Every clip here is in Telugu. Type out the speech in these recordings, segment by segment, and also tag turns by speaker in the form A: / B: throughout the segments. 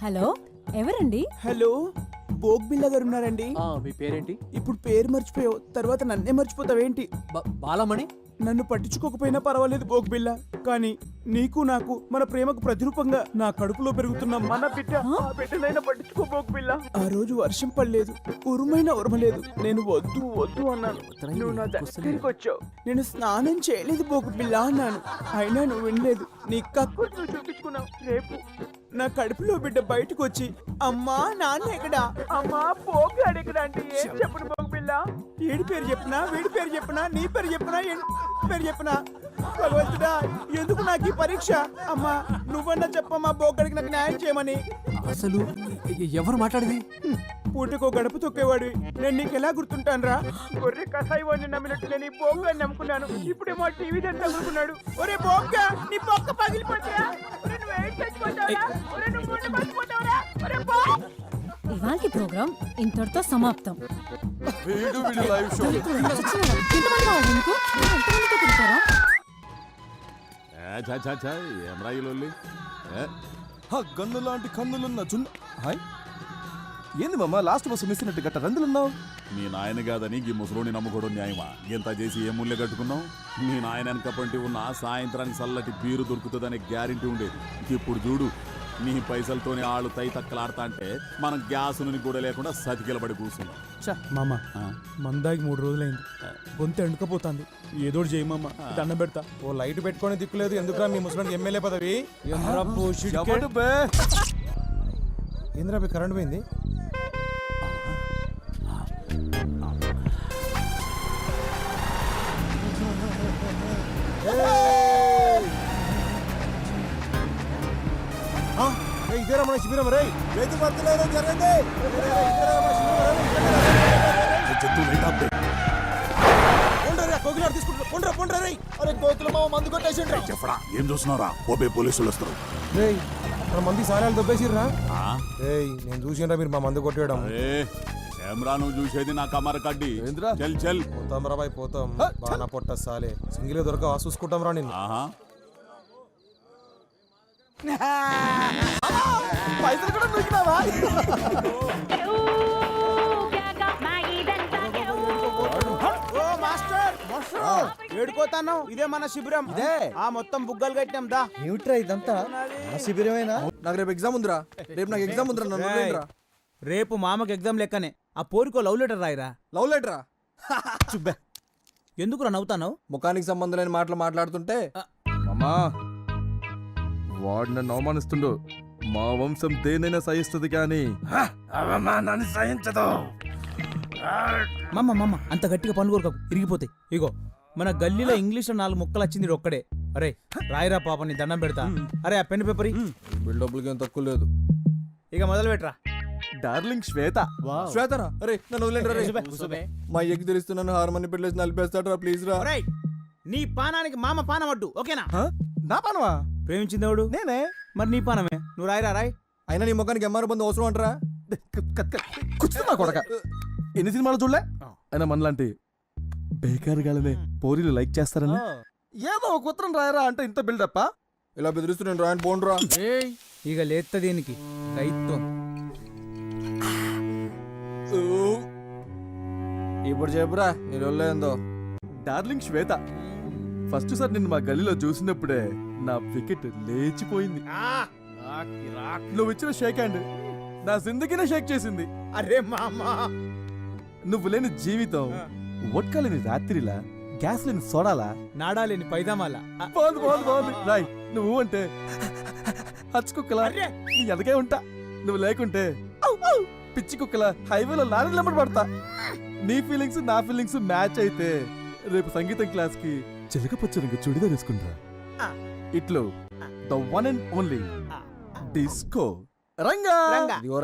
A: హలో, ఎవరండి?
B: హలో, బోగ్బిల్లా గారు ఉన్నారండి?
C: మీ పేరేంటి?
B: ఇప్పుడు పేరు మర్చిపోయావు, తర్వాత నన్నే మర్చిపోతావేంటి?
C: బాలమణి.
B: నన్ను పట్టించుకోకపోయినా పర్వాలేదు బోగ్బిల్లా, కానీ నీకు నాకు మన ప్రేమకు ప్రతిరూపంగా నా కడుపులో పెరుగుతున్న మన బిడ్డనైనా పట్టించుకో బోగ్బిల్లా. ఆ రోజు వర్షం పడలేదు, ఉరుమైనా ఉరమలేదు, నేను వద్దు వద్దు అన్నాను, నువ్వు నా దగ్గరికి వచ్చావు. నేను స్నానం చేయలేదు బోగ్బిల్లా అన్నాను, అయినా నువ్వు వినలేదు. నీ కక్కు నువ్వు చూపించుకున్నావు. రేపు నా కడుపులో బిడ్డ బయటకు వచ్చి అమ్మా నాన్న ఎక్కడా, అమ్మా పోగాడు ఎక్కడా అంటే ఏం చెప్పను బోగ్బిల్లా? ఏడి పేరు చెప్పినా, వీడి పేరు చెప్పినా, నీ పేరు చెప్పినా, పేరు చెప్పినా, భగవంతుడా ఎందుకు నాకు ఈ పరీక్ష? అమ్మా నువ్వన్నా చెప్పమ్మా, బోగ్గడికి నాకు న్యాయం చేయమని.
C: అసలు ఎవరు మాట్లాడేది?
B: పూటకో గడప తొక్కేవాడు నేను నీకు ఎలా గుర్తుంటానురా? గొర్రె కసాయి వాడిని నమ్మినట్టు నేను ఈ బోగ్గాన్ని నమ్ముకున్నాను, ఇప్పుడేమో టీవీ దాన్ని తగులుకున్నాడు. ఒరే బోగ్గా, నీ బొక్క పగిలిపోతురా,
A: ఇవాల్టి ప్రోగ్రాం ఇంతటితో సమాప్తం.
D: గన్ను లాంటి కన్నులున్న చున్న. హాయ్, ఏంది మామ లాస్ట్ బస్సు మిస్ అయినట్టు గట్ట రందులున్నావు?
E: నీ నాయన కాదని ఈ ముసలోని నమ్ముకోవడం న్యాయమా? ఎంత చేసి ఏ ముళ్ళే కట్టుకున్నావు? నీ నాయన వెనక పంటి ఉన్న సాయంత్రానికి చల్లటి బీరు దొరుకుతుందనే గ్యారెంటీ ఉండేది. ఇప్పుడు చూడు, నీ పైసలతోనే ఆళ్ళు తై తక్కలాడతా అంటే మనం గ్యాస్ ని కూడా లేకుండా సతికిలబడి కూర్చున్నాం.
B: మామ మందాకి 3 రోజులైంది, గొంతు ఎండుకపోతుంది, ఏదోటి చేయి మామ, దండం పెడతా.
D: ఓ లైట్ పెట్టుకొని దిక్కులేదు, ఎందుకురా మీ ముసలానికి ఎమ్మెల్యే పదవి? ఏంద్రా కరెంట్ పోయింది? ఇదేరా మన శిబిరం రే, రైతు భర్తలేదో జరగండి.
E: ఏం చూస్తున్నారా? ఓపే పోలీసులు వస్తారు.
D: మన మంది సారాలు దొబ్బేసిర్రా? నేను చూసినరా మీరు మా మందు కొట్టేయడం.
E: కెమెరా నువ్వు చూసేది నా కమర కడ్డి. చల్ చల్
D: పోతాం రా బాయ్, పోతాం. బాగా పొట్ట సాలే సింగిల్ దొరక చూసుకుంటాం రా నేను. పైసలు కూడా దొరికినావా?
B: ఏడుకోతాను, ఇదే మన శిబిరం. ఇదే ఆ మొత్తం బుగ్గలు కట్టినాం దా.
D: ఏమిట్రా ఇదంతా? ఆ శిబిరమేనా? నాకు రేపు ఎగ్జామ్ ఉందిరా, నాకు ఎగ్జామ్ ఉందిరా. నన్ను వదిలేయండిరా.
B: రేపు మామకి ఎగ్జామ్ లెక్కనే ఆ పోరుకో లవ్ లెటర్ రాయిరా.
D: లవ్ లెటరా? చుబ్బే,
B: ఎందుకురా నవ్వుతాను?
D: ముఖానికి సంబంధం లేని మాటలు మాట్లాడుతుంటే. అమ్మా వాడు నన్ను అవమానిస్తుండు. మా వంశం దేనైనా సహిస్తుంది కానీ అవమానాన్ని సహించదు.
B: మమ్మ అంత గట్టిగా పనుకోరు, ఇరిగిపోతాయి. ఇగో మన గల్లీలో ఇంగ్లీష్ లో 4 ముక్కలు వచ్చింది ఒక్కడే. అరే రాయిరా పాప, నీ దండం పెడతా. అరే ఆ పెన్ పేపర్
D: బిల్డప్లకి ఏం తక్కువ లేదు.
B: ఇక మొదలు పెట్టరా.
D: డార్లింగ్ శ్వేత. శ్వేతరా? అరే నన్ను వదిలేండి. మా ఎగ్ తెలుస్తున్నాను, హార్మోని పెట్టలేసి నలిపేస్తాడు. ప్లీజ్ రా.
B: నీ పానానికి మామ పానం అడ్డు, ఓకేనా?
D: నా పానమా?
B: ప్రేమించింది ఎవడు?
D: నేనే.
B: మరి నీ పానమే, నువ్వు రాయిరా. రాయ్.
D: అయినా నీ ముఖానికి ఎంఆర్ బంధు అవసరం అంటారా? కూర్చున్నా కొడక. ఎన్ని సినిమాలు చూడలే? అయినా మనలాంటి బేకారుగాలనే పోరీలు లైక్ చేస్తారని ఏదో ఒక ఉత్తరం రాయరా అంటే ఇంత బిల్డప్ప. ఇలా బెదిరిస్తున్నాను, రాయని పోండ్రా.
B: ఇక లేత దీనికి రైతం.
D: ఇప్పుడు చెప్పురా నీ ఏందో. డార్లింగ్ శ్వేత, ఫస్ట్ సార్ నిన్ను మా గల్లీలో చూసినప్పుడే నా వికెట్ లేచిపోయింది. నువ్వు ఇచ్చిన షేక్ హ్యాండ్ నా జిందగీనే షేక్ చేసింది.
B: అరే మామా,
D: నువ్వు లేని జీవితం, వడ్కా లేని రాత్రిలా, గ్యాస్ లేని సోడాలా,
B: నాడాలేని పైదామాల.
D: బాగుంది రాయ్. నువ్వు అంటే హచ్చుకుక్కలా నీ ఎదగే ఉంటా. నువ్వు లేకుంటే పిచ్చి కుక్కల హైవేలో లారీలు నెంబర్ పడతా. నీ ఫీలింగ్స్ నా ఫీలింగ్స్ మ్యాచ్ అయితే రేపు సంగీతం క్లాస్ కి చిలకపచ్చ చుడిదార్ వేసుకుంటా. ఇట్లు the one and only disco Ranga.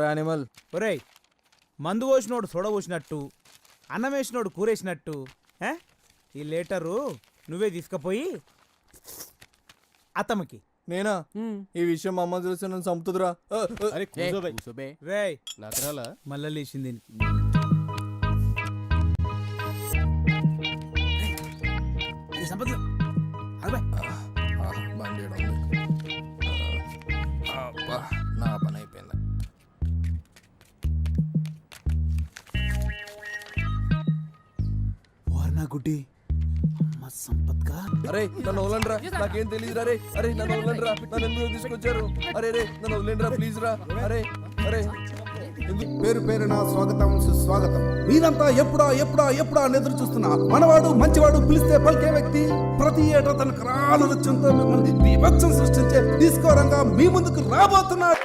D: Animal.
B: ఒరేయ్, మందు పోసినోడు సొడ పోసినట్టు, అన్నం వేసినోడు కూరేసినట్టు ఈ లెటరు నువ్వే తీసుకుపోయి అతనికి.
D: నేనా? ఈ విషయం మా అమ్మ తెలిసి నన్ను చంపుతుందిరా.
B: రేయ్ మళ్ళా లేచింది.
D: నా పని అయిపోయింది.
B: గుడ్డి అమ్మ సంపత్గా
D: అరే నన్ను వదలండిరా, నాకేం తెలియదురా. అరే అరే నన్ను వదలండిరా, నన్ను ఎందుకు తీసుకొచ్చారు? అరే రే నన్ను వదిలేండిరా ప్లీజ్ రా. అరే అరే
F: పేరు పేరున స్వాగతం సుస్వాగతం. మీరంతా ఎప్పుడా ఎప్పుడా ఎప్పుడా అని ఎదురు చూస్తున్నా మనవాడు మంచివాడు పిలిస్తే పలికే వ్యక్తి ప్రతి ఏటా తన కరాల నృత్యంతో మిమ్మల్ని బీభత్సం సృష్టించే డిస్కో రంగా మీ ముందుకు రాబోతున్నాడు.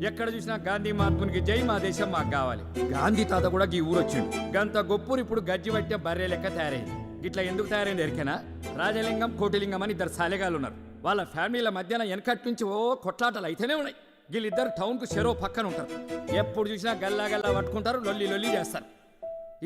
G: ఎక్కడ చూసినా గాంధీ మహాత్మునికి జై, మా దేశం మాకు కావాలి. గాంధీ తాత కూడా ఈ ఊరొచ్చిండు. గంత గొప్పూరు ఇప్పుడు గజ్జి పట్టే బర్రె లెక్క తయారైంది. ఇట్లా ఎందుకు తయారైంది ఎరికేనా? రాజలింగం కోటిలింగం అని ఇద్దరు సాలెగాలు ఉన్నారు. వాళ్ళ ఫ్యామిలీల మధ్యన వెనకటి నుంచి కొట్లాటలు అయితేనే ఉన్నాయి. వీళ్ళిద్దరు టౌన్ కు చెరో పక్కన ఉంటారు. ఎప్పుడు చూసినా గల్లా గల్లా పట్టుకుంటారు, లొల్లి లొల్లి చేస్తారు.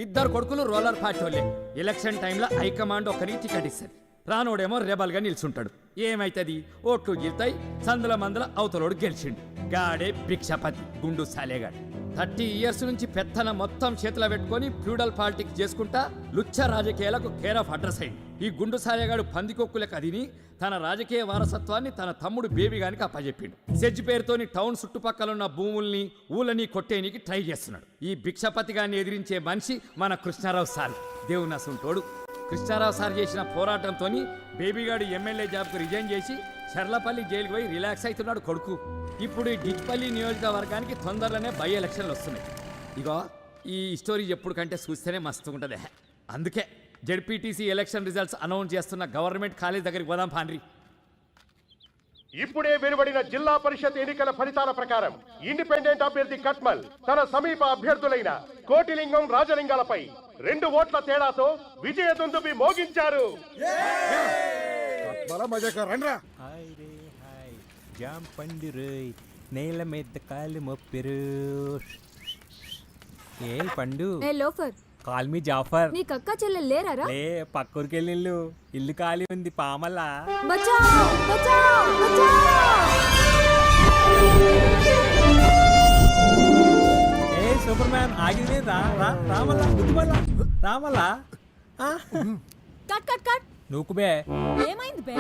G: ఇద్దరు కొడుకులు రోలర్ పార్టీ వాళ్ళే. ఎలక్షన్ టైంలో హైకమాండ్ ఒక్కరికి టికెట్ ఇస్తుంది. రానోడేమో రెబల్గా నిల్చుంటాడు. ఏమైతుంది? ఓట్లు గెలుతాయి. సందుల మందుల అవతలోడు గెలిచిండు. గాడే భిక్షపతి గుండు సాలేగాడు. 30 years నుంచి పెత్తన మొత్తం చేతిలో పెట్టుకొని ఫ్యూడల్ పాలిటిక్స్ చేసుకుంటా లుచ్చ రాజకీయాలకు కేర్ ఆఫ్ అడ్రస్ అయింది. ఈ గుండు సాలేగాడు పందికొక్కులకు అదిని తన రాజకీయ వారసత్వాన్ని తన తమ్ముడు బేబీ గానికి అప్పచెప్పిండు. సెజ్ పేరుతోని టౌన్ చుట్టుపక్కల ఉన్న భూముల్ని ఊళ్ళని కొట్టేనికి ట్రై చేస్తున్నాడు. ఈ భిక్షపతి గారిని ఎదిరించే మనిషి మన కృష్ణారావు సార్. దేవునసుంటోడు. కృష్ణారావు సార్ చేసిన పోరాటంతో బేబీగాడు ఎమ్మెల్యే జాబ్కు రిజైన్ చేసి చర్లపల్లి జైలుకు పోయి రిలాక్స్ అవుతున్నాడు కొడుకు. ఇప్పుడు ఈ డిగ్పల్లి నియోజకవర్గానికి తొందరలోనే బై ఎలక్షన్లు వస్తున్నాయి. ఇగో ఈ స్టోరీ ఎప్పుడు కంటే చూస్తేనే మస్తు ఉంటుంది. అందుకే జెడ్పీటీసీ ఎలక్షన్ రిజల్ట్స్ అనౌన్స్ చేస్తున్న గవర్నమెంట్ కాలేజ్ దగ్గరికి పోదాం పాండ్రి.
H: ఇప్పుడే వెలువడిన జిల్లా పరిషత్ ఎన్నికల ఫలితాల ప్రకారం ఇండిపెండెంట్ అభ్యర్థి కట్మల్ తన సమీప అభ్యర్థులైన కోటిలింగం, రాజలింగాలపై 2 ఓట్ల తేడాతో విజయ దుందుబి మోగించారు.
I: జామ్ పండురు నేల మీద కాలు మొప్పిరు. ఏ పండు
J: ఏ లోఫర్,
I: కాల్ మీ జాఫర్.
J: నీ కక్క చెల్లెలు లేరారా?
I: లే పక్కూరికి వెళ్ళి ఇల్లు ఖాళీ ఉంది పామల్లా.
J: బచావ్ బచావ్ బచావ్.
I: ఏ సూపర్ మ్యాన్ ఆగింది. రామల్లా రామల్లా.
A: Cut cut cut.
I: నూకు బే.
A: ఏమైంది బే?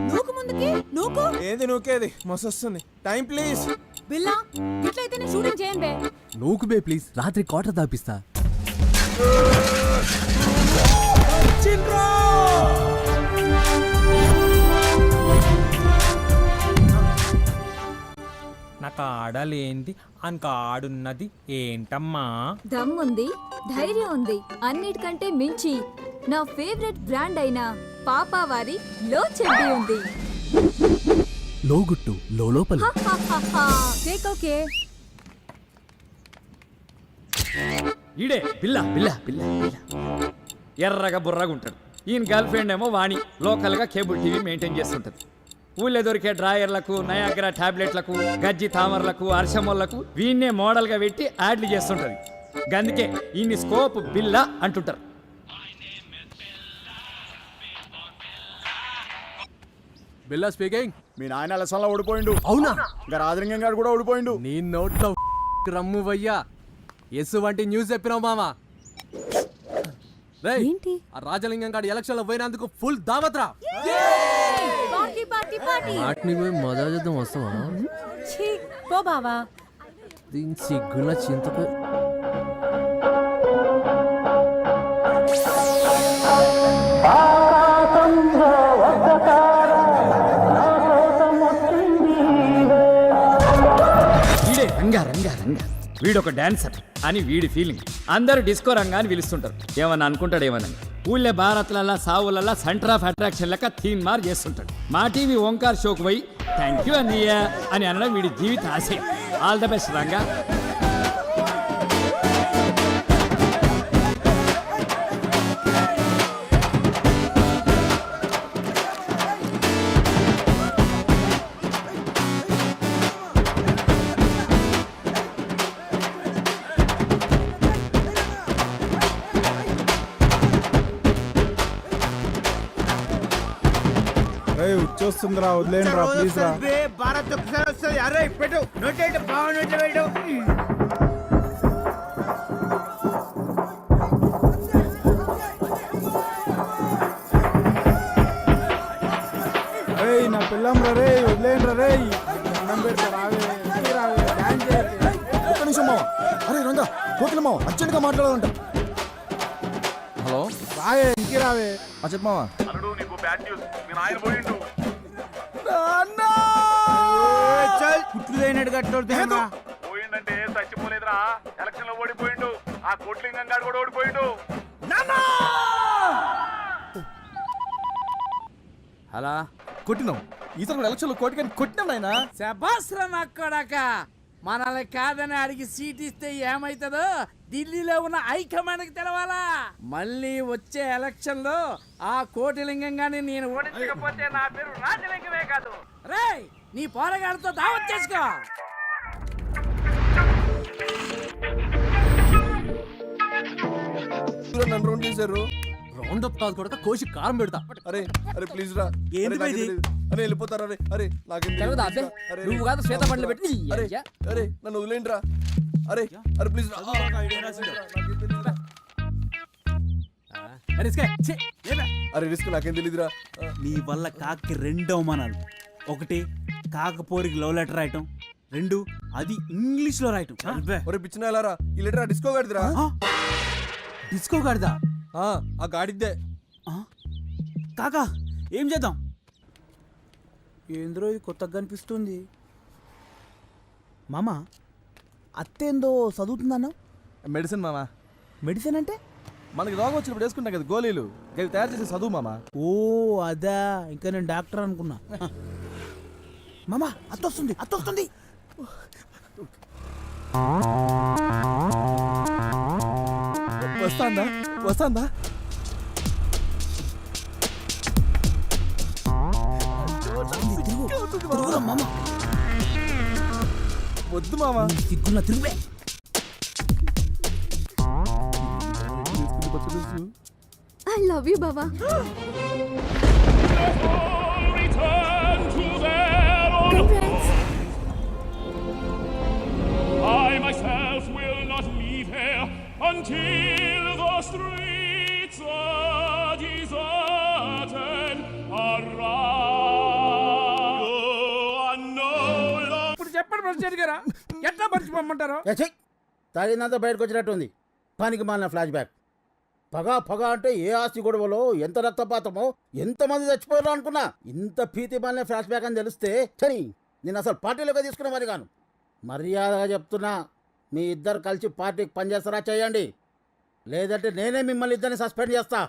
A: నూకు ముందుకి నూకు.
B: ఏది నూకేది మస్తొస్తుంది. Time please.
A: బిల్లా ఇట్లయితేనే షూటింగ్ చేయండి బే.
C: నూకు బే ప్లీజ్, రాత్రి క్వార్టర్ దాపిస్తా.
I: నాకు ఆడలేంది అంక ఆడున్నది ఏంటమ్మా?
J: దమ్ముంది, ధైర్యం ఉంది. అన్నిటికంటే మించి నా ఫేవరెట్ బ్రాండ్ అయిన పాపావారి లో చెడ్డీ ఉంది.
C: లోగుట్టు లోపల.
A: Take okay.
G: ఈడే బిల్లా బిల్లా బిల్లా బిల్లా. ఎర్రగా బుర్రగా ఉంటాడు. ఈయన గర్ల్ ఫ్రెండ్ ఏమో వాణి లోకల్గా కేబుల్ టీవీ మెయింటైన్ చేస్తుంటది. ఊళ్ళో దొరికే డ్రాయర్లకు, నయాగ్రా టాబ్లెట్లకు, గజ్జి తామర్లకు, అర్షమోళ్లకు వీన్నే మోడల్గా పెట్టి యాడ్లు చేస్తుంటది. గందుకే ఈయన్ని స్కోప్ బిల్లా అంటుంటారు.
C: బిల్లా స్పీకింగ్.
B: మీ నాయన అలసంలో ఓడిపోయిండు.
C: అవునా?
B: ఇంకా రాజలింగం గారు కూడా ఓడిపోయిండు.
C: నీ నోట్లో రమ్ము వయ్యా. ఎస్ వంటి న్యూస్ చెప్పినావు మామా. రేయ్,
A: ఏంటి?
C: ఆ రాజలింగం గారు ఎలక్షన్ లో పోయినందుకు ఫుల్ దావత్రా.
A: Party party party.
C: వాటిని పోయి మజా చేద్దాం వస్తావా?
A: ఛీ పో బావా.
C: దీని సిగ్గుల చింతకు.
G: వీడే రంగా రంగా రంగా. వీడొక డాన్సర్ అని వీడి ఫీలింగ్. అందరూ డిస్కో రంగా అని పిలుస్తుంటారు. ఏమన్నా అనుకుంటాడు ఏమన్నా. ఊళ్ళే భారత్లల్లా సావులల్లా సెంటర్ ఆఫ్ అట్రాక్షన్ లెక్క తీన్ మార్ చేస్తుంటాడు. మా టీవీ ఓంకార్ షోకు పోయి థ్యాంక్ యూ అన్నయ్య అని అనడం వీడి జీవిత ఆశయం. All the best Ranga.
B: వచ్చేస్తుందిరా, వదిలేండి రా ప్లీజ్ రా.
F: భారత్ ఒకసారి వస్తుంది. అరే పెట్టు నోటేట బాగున్నట్టు పెట్టు.
B: నా పిల్ల వెళ్దాం రే, వదిలేయండి రే. దండం పెడతా, రావే, ఇంటికి రావే, డాన్స్ చేయకే.
D: ఒక్క నిమిషం మామ. అరే రంగా కోకిల మామ అర్జెంట్గా మాట్లాడాలంట. హలో
B: రావే, ఇంటికి రావే.
D: చెప్పు మామ.
B: కుట్లు అయినట్టు కట్టోడుతున్నా.
E: పోయిందంటే చచ్చిపోలేదురా, ఎలక్షన్ లో ఓడిపోయిండు. ఆ కోట్లింగం గాడు కూడా ఓడిపోయిండు.
C: అలా
D: కొట్టినాం ఈసారి కూడా ఎలక్షన్ లో కోటి కానీ కొట్టినాం నాయనా.
G: శబాస్రా నక్కడాక మనల్ని కాదని అడిగి సీట్ ఇస్తే ఏమైతుందో ఢిల్లీలో ఉన్న హైకమాండ్కి తెలవాలా. మళ్ళీ వచ్చే ఎలక్షన్ లో ఆ కోటిలింగం గాని నేను ఓడించకపోతే నా పేరు రాజలింగమే కాదు. రేయ్ నీ పోరగాడితో దావత్ చేసుకో.
D: నన్ను రౌండ్ చేశారు.
C: రౌండ్ అప్ కాదు కొడక, కోసి కారం పెడతా.
D: అరే అరే ప్లీజ్ రా. అరే వెళ్ళిపోతారా? అరే అరే నాకేం
G: జరగదా అబ్బే? నువ్వు కాదు శ్వేత బండ్లు పెట్టి
D: అరే అరే నన్ను వదిలేండి రా. అరే అరే ప్లీజ్ రా. అరే రిస్క్ నాకేం తెలీదురా.
B: నీ వల్ల కాకి 2 అవమానాలు. ఒకటి కాకపోరికి లవ్ లెటర్ రాయటం, 2 అది ఇంగ్లీష్ లో రాయటం.
D: ఒరే పిచ్చిన వెళ్ళారా, ఈ లెటర్ ఆ డిస్కో గాడిదిరా.
B: డిస్కో గాడిదా?
D: ఆ గాడిద్దే.
B: కాకా ఏం చేద్దాం? ఏంద్రో ఇది కొత్తగా కనిపిస్తుంది. మామ అత్తేందో చదువుతుందన్నా?
D: మెడిసిన్ మామా.
B: మెడిసిన్ అంటే?
D: మనకి రోగం వచ్చినప్పుడు వేసుకుంటాం కదా గోళీలు, అవి తయారు చేసే చదువు మామా.
B: ఓ అదా, ఇంకా నేను డాక్టర్ అనుకున్నా. మామా అత్తొస్తుంది, అత్తొస్తుంది.
D: వస్తాందా వస్తాందా? వద్దు మామా,
B: సిగ్గున్న తిరుగు.
J: ఐ లవ్ యూ బావా. Congrats.
K: I myself will not leave here until the streets are deserted.
G: ఇప్పుడు చెప్పండి ప్రెసిడెంట్ గారా, ఎట్లా మర్చిపోమంటారు?
B: తాగినంత బయటకు వచ్చినట్టు ఉంది. పనికి మాలిన ఫ్లాష్ బ్యాక్. పగ అంటే ఏ ఆస్తి గొడవలో ఎంత రక్తపాతమో ఎంతమంది చచ్చిపోయారో అనుకున్నా. ఇంత భీతి మాలిన ఫ్లాష్ బ్యాక్ అని తెలిస్తే సరే నేను అసలు పార్టీలోకి తీసుకున్న మరి కాను. మర్యాదగా చెప్తున్నా, మీ ఇద్దరు కలిసి పార్టీకి పనిచేస్తారా చేయండి, లేదంటే నేనే మిమ్మల్ని ఇద్దరిని సస్పెండ్ చేస్తా.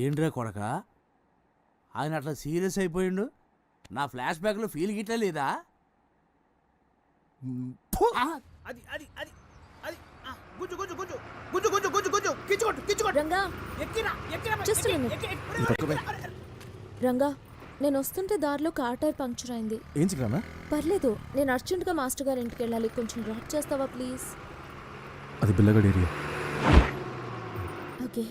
B: ఏంట్రా కొడక, ఆయన అట్లా సీరియస్ అయిపోయిండు? నా ఫ్లాష్ బ్యాక్లో ఫీల్ గిట్లా లేదా? అది అది అది అది గుజ్జు గుజ్జు గుజ్జు గుజ్జు గుజ్జు గుజ్జు గుజ్జు కిచ్చుకోట్టు కిచ్చుకోట్టు.
J: Ranga
B: ఎక్కిరా ఎక్కిరా.
J: Just a minute. Ranga నేను వస్తుంటే దారిలో కార్ టైర్ పంక్చర్ అయింది.
D: ఏం చిక్రానా?
J: పర్లేదు, నేను అర్జెంట్గా మాస్టర్ గారి ఇంటికి వెళ్ళాలి. కొంచెం డ్రాప్ చేస్తావా ప్లీజ్?
D: అది బిల్లగడ్ ఏరియా.
J: ఓకే.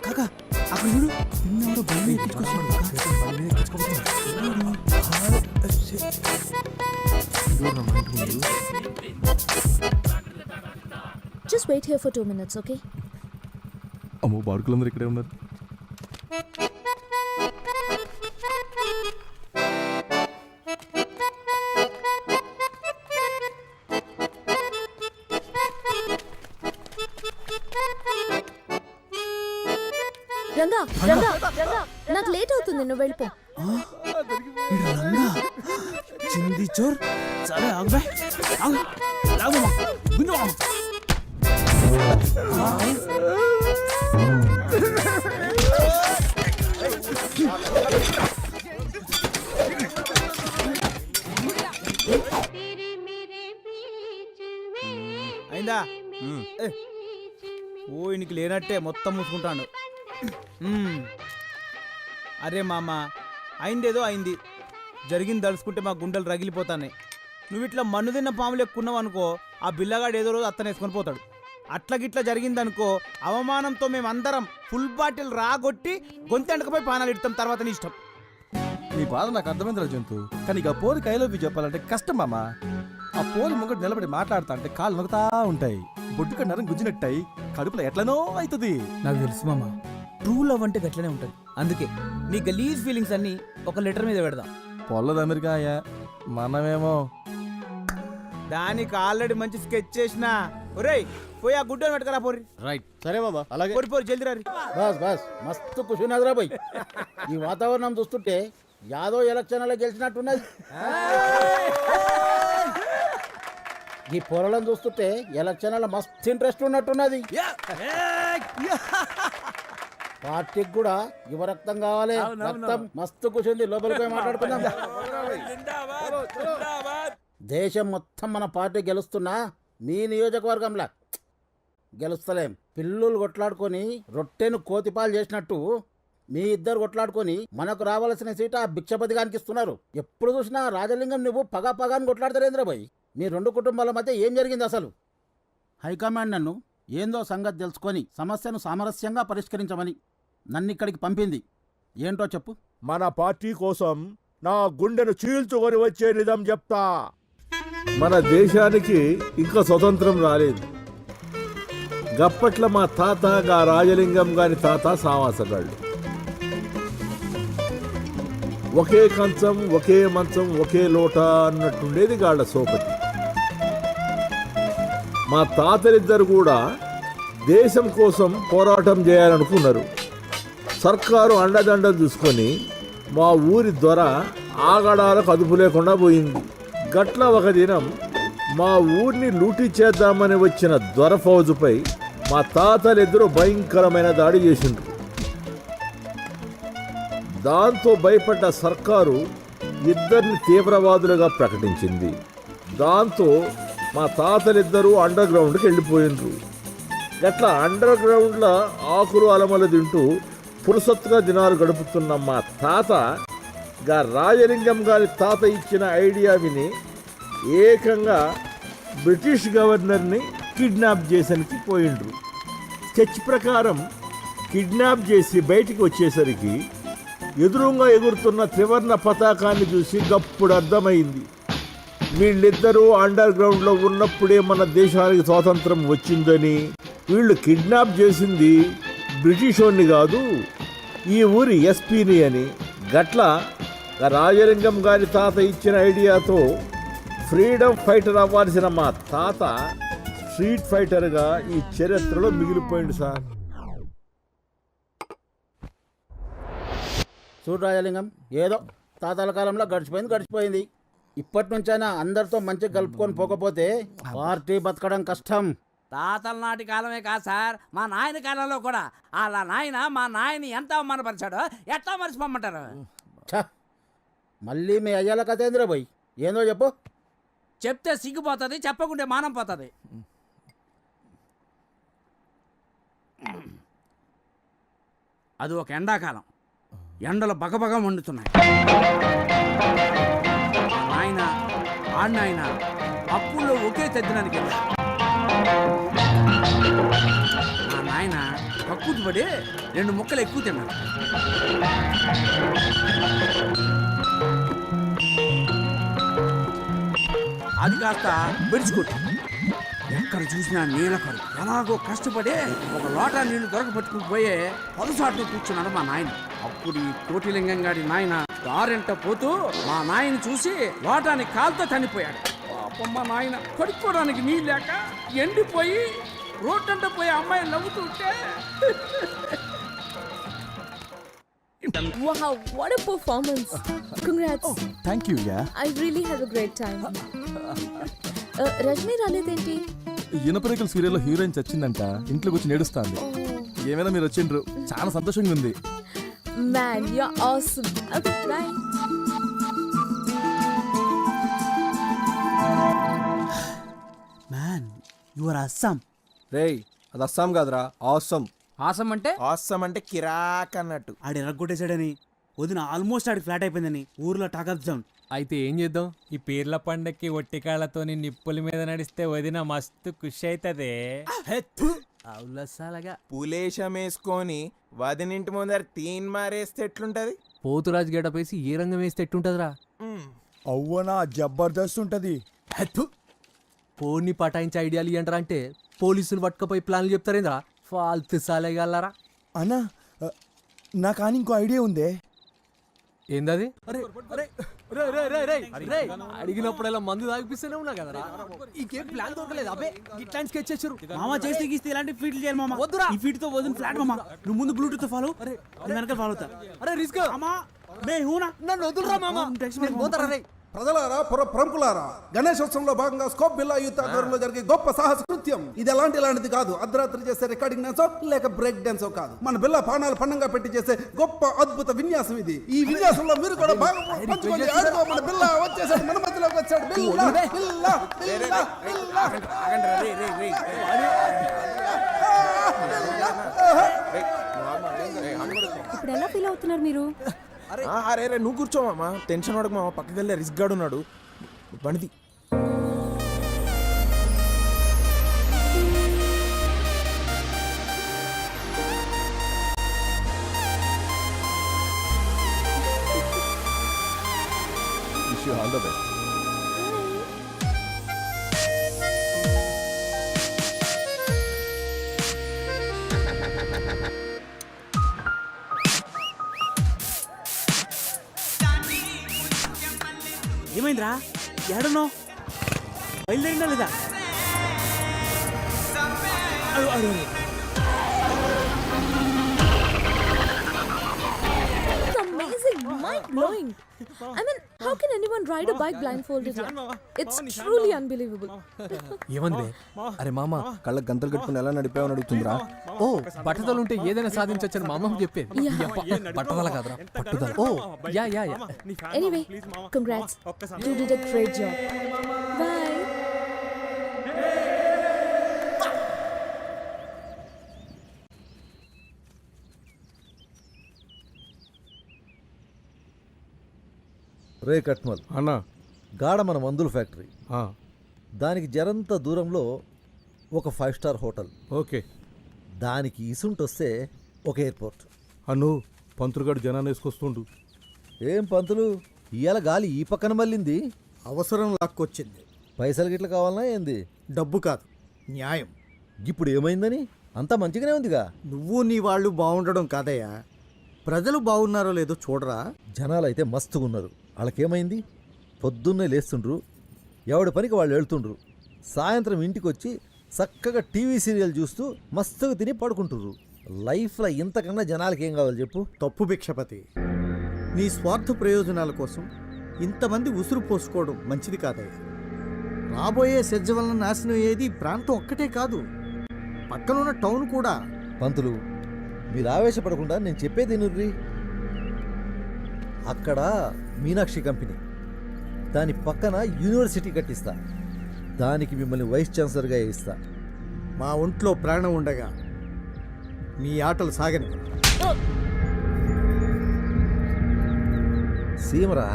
B: కాకా అక్కడ చూడు, నిన్నెవరో బండి ఎక్కించుకొస్తున్నాడు.
J: Just wait here for 2 minutes, okay?
D: అమ్మో బాడుకులందరూ ఇక్కడే ఉన్నారు.
J: రంగా రంగా రంగా నాకు లేట్ అవుతుంది, నువ్వు వెళ్ళిపో.
B: రంగా చింది చోర్. సరే ఆగు, ఆగు, ఆగు, గుంజు. అయిందా ఓ ఇనికి లేనట్టే మొత్తం మూసుకుంటాడు. అరే మామ, అయిందేదో అయింది, జరిగింది తలుచుకుంటే మా గుండెలు రగిలిపోతాయి. నువ్వు ఇట్లా మన్ను తిన్న పాములు ఎక్కున్నావు అనుకో, ఆ బిల్లగాడు ఏదో రోజు అత్తనే వేసుకొని పోతాడు. అట్లా గిట్లా జరిగిందనుకో, అవమానంతో మేమందరం ఫుల్ బాటిల్ రాగొట్టి గొంతెండకపోయి పానాలు ఇడతాం, తర్వాత నీ ఇష్టం.
D: నీ బాధ నాకు అర్థమైందిరా జంతు, కానీ ఇక పోరి కైలోకి చెప్పాలంటే కష్టం మామ. ఆ పోరి ముంగడు నిలబడి మాట్లాడతా అంటే కాళ్ళు నొక్కుతా ఉంటాయి, బొడ్డుక నరం గుజ్జినట్టాయి, కడుపులో ఎట్లనో అవుతుంది.
B: నాకు తెలుసు మామ, ట్రూ లవ్ అంటే గట్లనే ఉంటుంది. అందుకే నీ గలీజ్ ఫీలింగ్స్ అన్ని ఒక లెటర్ మీద పెడదాం.
D: పొల్లది అమెరికాయ, మనమేమో
B: దానికి ఆల్రెడీ మంచి స్కెచ్ చేసిన. ఒరేయ్ పోయి ఆ గుడ్డని పెట్టుకరా పోరి.
C: రైట్.
L: సరే బాబా, అలాగే.
B: పోరి పోరి జల్దీ రారి.
L: బస్ మస్తు కుషునదిరా పోయి. ఈ వాతావరణం చూస్తుంటే యాదవ్ ఎలక్షన్లో గెలిచినట్టున్నది. ఈ పొరలను చూస్తుంటే ఎలక్షన్లో మస్తు ఇంట్రెస్ట్ ఉన్నట్టున్నది. పార్టీకి కూడా యువ రక్తం కావాలి. రక్తం మస్తు కూర్చుంది, లోపలికి పోయి మాట్లాడుకుందాం. దేశం మొత్తం మన పార్టీ గెలుస్తున్నా మీ నియోజకవర్గంలా గెలుస్తలేం. పిల్లులు కొట్లాడుకొని రొట్టెను కోతిపాలు చేసినట్టు మీ ఇద్దరు కొట్లాడుకొని మనకు రావాల్సిన సీట ఆ భిక్షపతిగానికి ఇస్తున్నారు. ఎప్పుడు చూసినా రాజలింగం నువ్వు పగాని కొట్లాడతారేంద్ర భయ్. మీ రెండు కుటుంబాల మధ్య ఏం జరిగింది అసలు? హైకమాండ్ నన్ను ఏందో సంగతి తెలుసుకొని సమస్యను సామరస్యంగా పరిష్కరించమని నన్ను ఇక్కడికి పంపింది. ఏంటో చెప్పు.
H: మన పార్టీ కోసం నా గుండెను చీల్చుకొని వచ్చే నిజం చెప్తా. మన దేశానికి ఇంకా స్వతంత్రం రాలేదు. గప్పట్ల మా తాత గా రాజలింగం గారి తాత సావాసగాళ్ళు. ఒకే కంచం, ఒకే మంచం, ఒకే లోట అన్నట్టుండేది గాళ్ళ సోపతి. మా తాతలిద్దరు కూడా దేశం కోసం పోరాటం చేయాలనుకున్నారు. సర్కారు అండదండలు చూసుకొని మా ఊరి దొర ఆగడాలకు అదుపు లేకుండా పోయింది. గట్ల ఒక దినం మా ఊరిని లూటీ చేద్దామని వచ్చిన దొర ఫౌజుపై మా తాతలిద్దరూ భయంకరమైన దాడి చేసిండ్రు. దాంతో భయపడ్డ సర్కారు ఇద్దరిని తీవ్రవాదులుగా ప్రకటించింది. దాంతో మా తాతలిద్దరూ అండర్ గ్రౌండ్కి వెళ్ళిపోయిండ్రు. గట్లా అండర్ గ్రౌండ్లో ఆకులు అలమలు తింటూ పురుసత్తుగా దినాలు గడుపుతున్న మా తాత గా రాజలింగం గారి తాత ఇచ్చిన ఐడియా విని ఏకంగా బ్రిటిష్ గవర్నర్ని కిడ్నాప్ చేసరికి పోయిండ్రు. స్కెచ్ ప్రకారం కిడ్నాప్ చేసి బయటికి వచ్చేసరికి ఎదురుగా ఎగురుతున్న త్రివర్ణ పతాకాన్ని చూసి గప్పుడు అర్థమైంది, వీళ్ళిద్దరూ అండర్ గ్రౌండ్లో ఉన్నప్పుడే మన దేశానికి స్వాతంత్రం వచ్చిందని. వీళ్ళు కిడ్నాప్ చేసింది బ్రిటిష్ వాడిని కాదు, ఈ ఊరి ఎస్పీని అని. గట్ల రాజలింగం గారి తాత ఇచ్చిన ఐడియాతో ఫ్రీడమ్ ఫైటర్ అవ్వాల్సిన మా తాత స్ట్రీట్ ఫైటర్గా ఈ చరిత్రలో మిగిలిపోయింది సార్.
L: చూడు రాజలింగం, ఏదో తాతల కాలంలో గడిచిపోయింది. ఇప్పటి నుంచైనా అందరితో మంచిగా కలుపుకొని పోకపోతే పార్టీ బతకడం కష్టం.
G: తాతల నాటి కాలమే కాదు సార్, మా నాయన కాలంలో కూడా అలా నాయన మా నాయని ఎంత అవమానపరిచాడో ఎట్లా మర్చిపోమంటారు?
L: మళ్ళీ మీ అయ్యాల కథేంద్ర పోయి ఏందో చెప్పు.
G: చెప్తే సిగ్గుపోతుంది, చెప్పకుంటే మానం పోతుంది. అది ఒక ఎండాకాలం, ఎండలు బగబగ వండుతున్నాయి. నాయన ఆడినాయన అప్పుల్లో ఒకే తెద్దడానికి వెళ్ళారు. మా నాయన కక్కుతు పడి 2 ముక్కలు ఎక్కువ తిన్నాడు. అది కాస్త విడిచికొట్టు. ఎక్కడ చూసినా నీళ్ళకరు. ఎలాగో కష్టపడి ఒక లోటా నీళ్లు దొరకపట్టుకుని పోయే పలుసాట్లు కూర్చున్నాడు మా నాయన. అప్పుడు ఈ కోటిలింగం గారి నాయన దారెంట పోతూ మా నాయని చూసి లోటాని కాలుతో చనిపోయాడు. పాపం మా నాయన కడుక్కోవడానికి నీళ్ళు లేక ఎండిపోయి రోడ్డంట పోయి అమ్మాయి నవ్వుతుంటే.
J: Wow, what a performance. Congrats.
D: Thank you. Ya,
J: I really had a great time. Rajani రాలేదేంటి?
D: ఇనపరేకుల సీరియల్లో హీరోయిన్ చచ్చిందంట, ఇంట్లోకి వచ్చి నేడుస్తాంది. ఏమైనా మీరు వచ్చిండ్రు, చాలా సంతోషంగా ఉంది.
J: Man, you're awesome. Okay, bye.
B: Man, your Assam.
D: రేయ్ అది అస్సాం కాదురా ఆసం.
C: ఆసం అంటే
B: అస్సాం అంటే కిరాక్ అన్నట్టు. ఆడు ఎర్రగొట్టేశాడని వదిన ఆల్మోస్ట్ ఆడికి ఫ్లాట్ అయిపోయిందని ఊర్లో టాక్ ఆఫ్ జోన్.
C: అయితే ఏం చేద్దాం?
I: ఈ పీర్ల పండక్కి ఒట్టికాళ్ళతో నిప్పుల మీద నడిస్తే వదిన మస్తు ఖుషి అవుతుంది.
C: అవులసాలగా
B: పులేశం వేసుకొని వదినింటి ముందర తీన్ మారేస్తే ఎట్లుంటది?
C: పోతురాజు గెటప్ వేసి ఏ రంగం వేస్తే ఎట్టుంటదిరా?
B: అవ్వనా జబర్దస్త్ ఉంటది.
C: పోని పటాయించి ఐడియాలు ఇయ్యంటారా అంటే పోలీసులు పట్టుకపోయి ప్లాన్లు చెప్తారేంద్రా? ఫాల్తు సాలేగలరా.
B: అన్నా నా కానీ ఇంకో ఐడియా ఉందే.
C: ఏందది? అడిగినప్పుడల్లా మందు తాగిపిస్తూనే ఉన్నా కదరా. ఇంకేం ప్లాన్ దొరకలేదు. అబ్బే ఇట్లాంటి స్కెచ్ చేసారు
B: మామ. చేస్తే గీస్తే ఇలాంటి ఫీట్లు చేయాలి మామ. వద్దురా, ఈ ఫీట్ తో వదిన ఫ్లాట్ మామ. నువ్వు ముందు బ్లూటూత్ ఫాలో, వెనక ఫాలో అవుతా.
C: అరే రిస్క్
B: మామా మే హూనా.
C: నన్ను వదులురా మామ. పోతారా రే?
F: ప్రజలారా, ప్రముఖులారా, గణేశోత్సవంలో భాగంగా స్కోప్ బిల్లా యూత్ ఆధ్వర్యంలో జరిగే గొప్ప సాహస కృత్యం ఇది. ఎలాంటిది కాదు. అర్ధరాత్రి చేసే రికార్డింగ్ డాన్సో లేక బ్రేక్ డాన్సో కాదు. మన బిల్లా పానాలు పండంగా పెట్టి చేసే గొప్ప అద్భుత విన్యాసం ఇది. ఈ విన్యాసంలో మీరు కూడా భాగం పంచుకోండి. ఆడుకో, మన బిల్లా వచ్చేసాడు, మన మధ్యలోకి వచ్చాడు. బిల్లా బిల్లా బిల్లా బిల్లా.
A: ఇప్పుడు ఎలా ఫీల్ అవుతున్నారు మీరు?
B: అరే నువ్వు కూర్చోమమ్మా, టెన్షన్ పడకు మామ. పక్కకి వెళ్ళే రిస్క్ గాడు ఉన్నాడు. బండిది.
D: Wish you all the best.
B: ఏమైందిరా? ఏడున్నావు? బయలుదేరిందా లేదా?
A: Amazing, mind-blowing. I mean, how can anyone ride a bike blindfolded? It's truly unbelievable.
C: ఏమంది?
D: అరే మామ, కళ్ళ గంతలు కట్టుకుని ఎలా నడిపావని అడుగుతుందిరా.
C: ఓ పట్టుదల ఉంటే ఏదైనా సాధించొచ్చని మా అమ్మ చెప్పేది. పట్టుదల కాదురా, పట్టుదల. Oh ya ya ya.
A: Anyway, congrats. You did a great job. Bye.
H: రే కట్మల్
D: అన్నా,
H: గాఢ మన మందుల ఫ్యాక్టరీ, దానికి జరంత దూరంలో ఒక 5 స్టార్ హోటల్.
D: ఓకే.
H: దానికి ఇసుంటొస్తే ఒక ఎయిర్పోర్ట్.
D: అను పంతులుగాడు జనాన్ని వేసుకొస్తుండు.
H: ఏం పంతులు, ఇవాళ గాలి ఈ పక్కన మళ్ళింది.
L: అవసరం లాక్కొచ్చింది.
H: పైసలు గిట్ల కావాలన్నా ఏంది?
L: డబ్బు కాదు, న్యాయం.
H: ఇప్పుడు ఏమైందని? అంతా మంచిగానే ఉందిగా.
L: నువ్వు నీ వాళ్ళు బాగుండడం కాదయ్యా, ప్రజలు బాగున్నారో లేదో చూడరా.
H: జనాలు అయితే మస్తుగా ఉన్నారు. వాళ్ళకేమైంది? పొద్దున్నే లేస్తుండ్రు, ఎవడి పనికి వాళ్ళు వెళ్తుండ్రు. సాయంత్రం ఇంటికి వచ్చి చక్కగా టీవీ సీరియల్ చూస్తూ మస్తుగా తిని పడుకుంటుర్రు. లైఫ్లో ఇంతకన్నా జనాలకి ఏం కావాలి చెప్పు?
L: తప్పు భిక్షపతి. నీ స్వార్థ ప్రయోజనాల కోసం ఇంతమంది ఉసురు పోసుకోవడం మంచిది కాదయ్యా. రాబోయే సెజ్జ వలన నాశనం అయ్యేది ప్రాంతం ఒక్కటే కాదు, పక్కనున్న టౌన్ కూడా.
H: పంతులు, మీరు ఆవేశపడకుండా నేను చెప్పేది నుర్రి. అక్కడ మీనాక్షి కంపెనీ, దాని పక్కన యూనివర్సిటీ కట్టిస్తా. దానికి మిమ్మల్ని వైస్ ఛాన్సలర్గా వేయిస్తా.
L: మా ఒంట్లో ప్రాణం ఉండగా మీ ఆటలు సాగని.
H: సీమరా,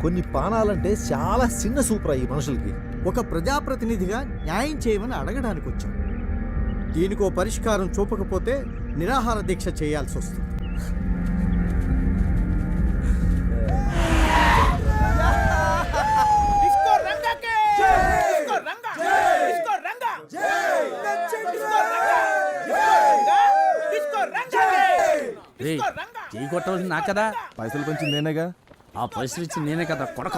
H: కొన్ని పానాలంటే చాలా చిన్న సూపరా ఈ మనుషులకి.
L: ఒక ప్రజాప్రతినిధిగా న్యాయం చేయమని అడగడానికి వచ్చాం. దీనికో పరిష్కారం చూపకపోతే నిరాహార దీక్ష చేయాల్సి వస్తుంది.
G: చేయి కొట్టవలసింది నా కదా.
D: పైసలు పంచింది నేనేగా.
G: ఆ పైసలు ఇచ్చి నేనే కదా కొడక.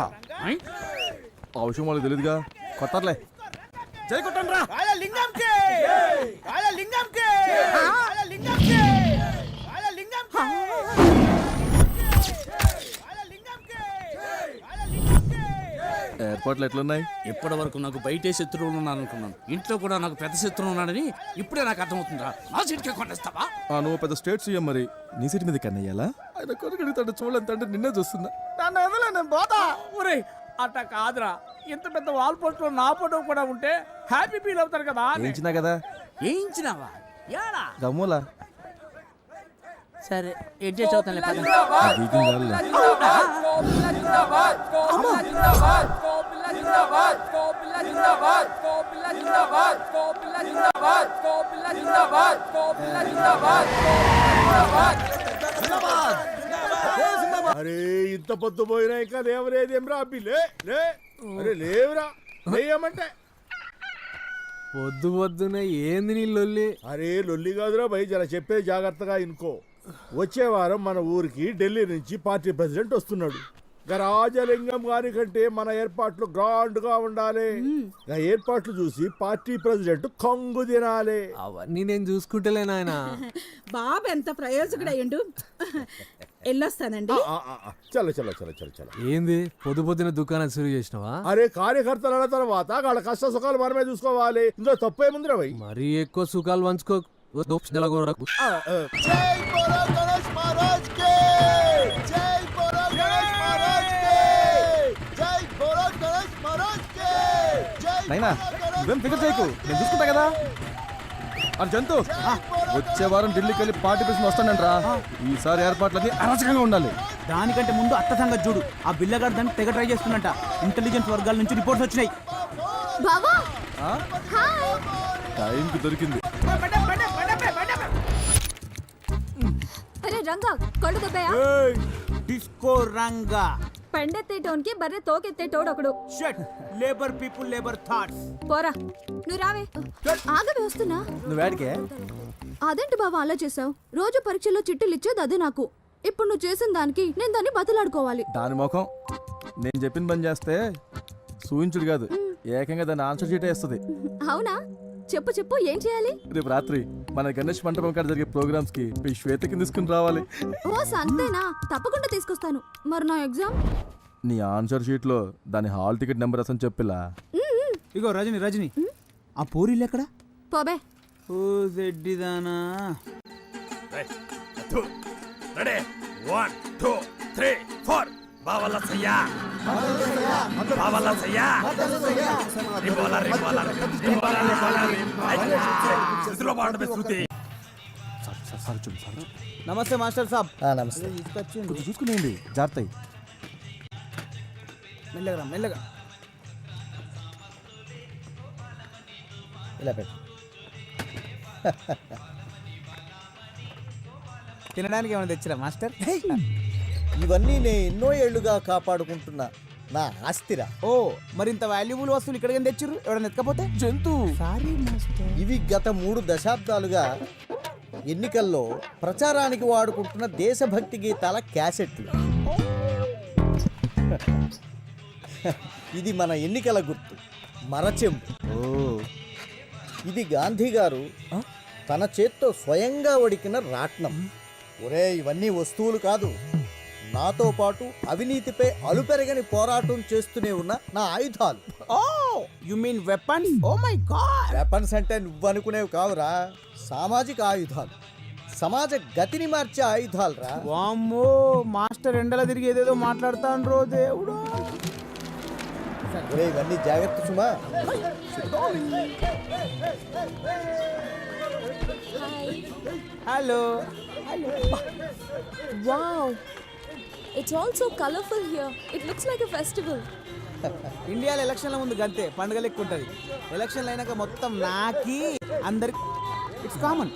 D: ఆ విషయం వాళ్ళకి తెలియదుగా. కొట్టర్లే.
B: జై కొట్టండి రా.
D: ఏర్పాట్లు ఎట్లున్నాయి?
G: ఇప్పటి వరకు నాకు బయటే శత్రువులు ఉన్నారనుకున్నాను, ఇంట్లో కూడా నాకు పెద్ద శత్రువు ఉన్నాడని ఇప్పుడే నాకు అర్థమవుతుందా? నా సీట్కే కొట్టేస్తావా?
D: నువ్వు పెద్ద స్టేట్ సీఎం, మరి నీ సీట్ మీద కన్నయ్యాలా? ఆయన కొడుకుడుతాడు చూడంటే నిన్నే చూస్తున్నా.
B: నన్ను వదలే, నేను పోతా.
C: ఒరే అట్ట కాదురా,
B: ఇంత పెద్ద వాల్ పోస్టర్ నా ఫోటో కూడా ఉంటే హ్యాపీ ఫీల్ అవుతారు కదా అని.
D: ఏంచినా కదా
B: వేయించినావా యాడా
D: గమ్ములా
B: సరే ఏం చేసి అవుతాను
H: అరే ఇంత పొద్దు పోయినా ఇంకా లేవలేదేం రా పిల్లే లే అరే లేవురా లేయమంటే
C: పొద్దు పొద్దున ఏంది నీ లొల్లి?
H: అరే లొల్లి కాదురా భయ్ జర చెప్పే జాగ్రత్తగా ఇనుకో. వచ్చే వారం మన ఊరికి ఢిల్లీ నుంచి పార్టీ ప్రెసిడెంట్ వస్తున్నాడు. రాజలింగం గారి కంటే మన ఏర్పాట్లు గ్రాండ్ గా ఉండాలి. ఏర్పాట్లు చూసి పార్టీ ప్రెసిడెంట్ కొంగు తినాలి.
C: అవన్నీ నేను చూసుకుంటలే నాయన.
A: బాబు ఎంత ప్రయోజకుడయ్యండు. వెళ్ళొస్తానండి.
H: చల్ల చల్ల చల్ల చల్ల చల్ల.
C: ఏంది పొద్దు పొద్దున దుకాణం సురు చేసినావా?
H: అరే కార్యకర్తల తర్వాత వాళ్ళ కష్ట సుఖాలు మనమే చూసుకోవాలి. ఇందులో తప్పేముందిరా భయ్?
C: మరీ ఎక్కువ సుఖాలు పంచుకో.
D: నైనా నువ్వేం ఫికర్ చేయకు, నేను చూసుకుంటా కదా. అని జంతు వచ్చే వారం ఢిల్లీకి వెళ్ళి పార్టీ ప్రెసిడెంట్ వస్తానంట్రా. ఈసారి ఏర్పాట్లన్నీ అరాచకంగా ఉండాలి.
B: దానికంటే ముందు అత్త సంగతి చూడు. ఆ బిల్లగాడు దాన్ని తెగ ట్రై చేస్తున్నట్ట. ఇంటెలిజెన్స్ వర్గాల నుంచి రిపోర్ట్స్ వచ్చినాయి.
J: బావా
D: టైంకి దొరికింది.
J: అరే రంగా కళ్ళు దొబ్బయా?
B: డిస్కో రంగా
J: పెండెత్తేటోన్కి బర్రె తోకెత్తేటోడు ఒకడు.
B: Shut labour people labour thoughts.
J: పోరా నువ్వు రావే. ఆగవే వస్తున్నా.
D: నువ్వేడికే?
A: అదేంటి బావ అలా చేసావు? రోజు పరీక్షల్లో చిట్టులు ఇచ్చేది అదే నాకు. ఇప్పుడు నువ్వు చేసిన దానికి నేను దాన్ని బతలాడుకోవాలి.
D: దాని ముఖం నేను చెప్పిన పని చేస్తే సూచించుడు కాదు, ఏకంగా దాన్ని ఆన్సర్ షీటే వేస్తుంది.
A: అవునా? చెప్పు చెప్పు ఏం చేయాలి?
D: రేపు రాత్రి మన గణేష్ మంటపం కాడ జరిగే ప్రోగ్రామ్స్ కి మీ శ్వేతకి తీసుకుని రావాలి.
A: ఓ సంతేనా? తప్పకుండా తీసుకొస్తాను. మరి నా ఎగ్జామ్?
D: నీ ఆన్సర్ షీట్ లో దాని హాల్ టికెట్ నెంబర్ అసలు చెప్పిలా.
B: ఇగో రజని రజని ఆ పూరీలు ఎక్కడ?
A: పోబే.
B: ఓ జెడ్డిదానా.
G: రెడీ 1 2 3 4 బావల సయ్యా బావల సయ్యా రిబోలా రిబోలా రిబోలా సిస్లో బాండ్ శృతి.
B: నమస్తే మాస్టర్ సాబ్.
L: నమస్తే.
D: కొంచెం చూసుకునేయండి, జాగ్రత్త.
B: మెల్లగా మెల్లగా
L: ఇలా పెట్టు.
B: తినడానికి ఏమైనా తెచ్చిరా మాస్టర్?
L: ఇవన్నీ నేను ఎన్నో ఏళ్లుగా కాపాడుకుంటున్నా నా ఆస్తిరా.
B: ఓ మరి ఇంత వాల్యుబుల్ వస్తువులు ఇక్కడికి తెచ్చిర్రు? ఎవరైనా ఎత్తుకపోతే?
D: జంతు
B: సారీ మాస్టర్.
L: ఇవి గత 3 దశాబ్దాలుగా ఎన్నికల్లో ప్రచారానికి వాడుకుంటున్న దేశభక్తి గీతాల క్యాసెట్లు. ఇది మన ఎన్నికల గుర్తు, మరచెంబు. ఇది గాంధీ గారు తన చేత్తో స్వయంగా వడికిన రాట్నం. ఒరే ఇవన్నీ వస్తువులు కాదు, నాతో పాటు అవినీతిపై అలుపెరగని పోరాటం చేస్తూనే ఉన్న నా ఆయుధాలు.
B: Oh you mean weapons? Oh my God.
L: Weapons అంటే నువ్వు అనుకునేవి కావురా, సామాజిక ఆయుధాలు, సమాజ గతిని మార్చే ఆయుధాలు రా.
B: వామ్మో మాస్టర్ ఎండల తిరిగి ఏదేదో మాట్లాడుతాండ్రో దేవుడు.
L: ఒరే ఇవన్నీ జాగ్రత్త సుమా.
B: Hello.
A: Wow. It's all so colorful here. It looks like a festival.
B: ఇండియాలో ఎలక్షన్ల ముందు గంతే పండుగ లెక్క ఉంటుంది. ఎలక్షన్లు అయినాక మొత్తం నాకి అందరికి it's common.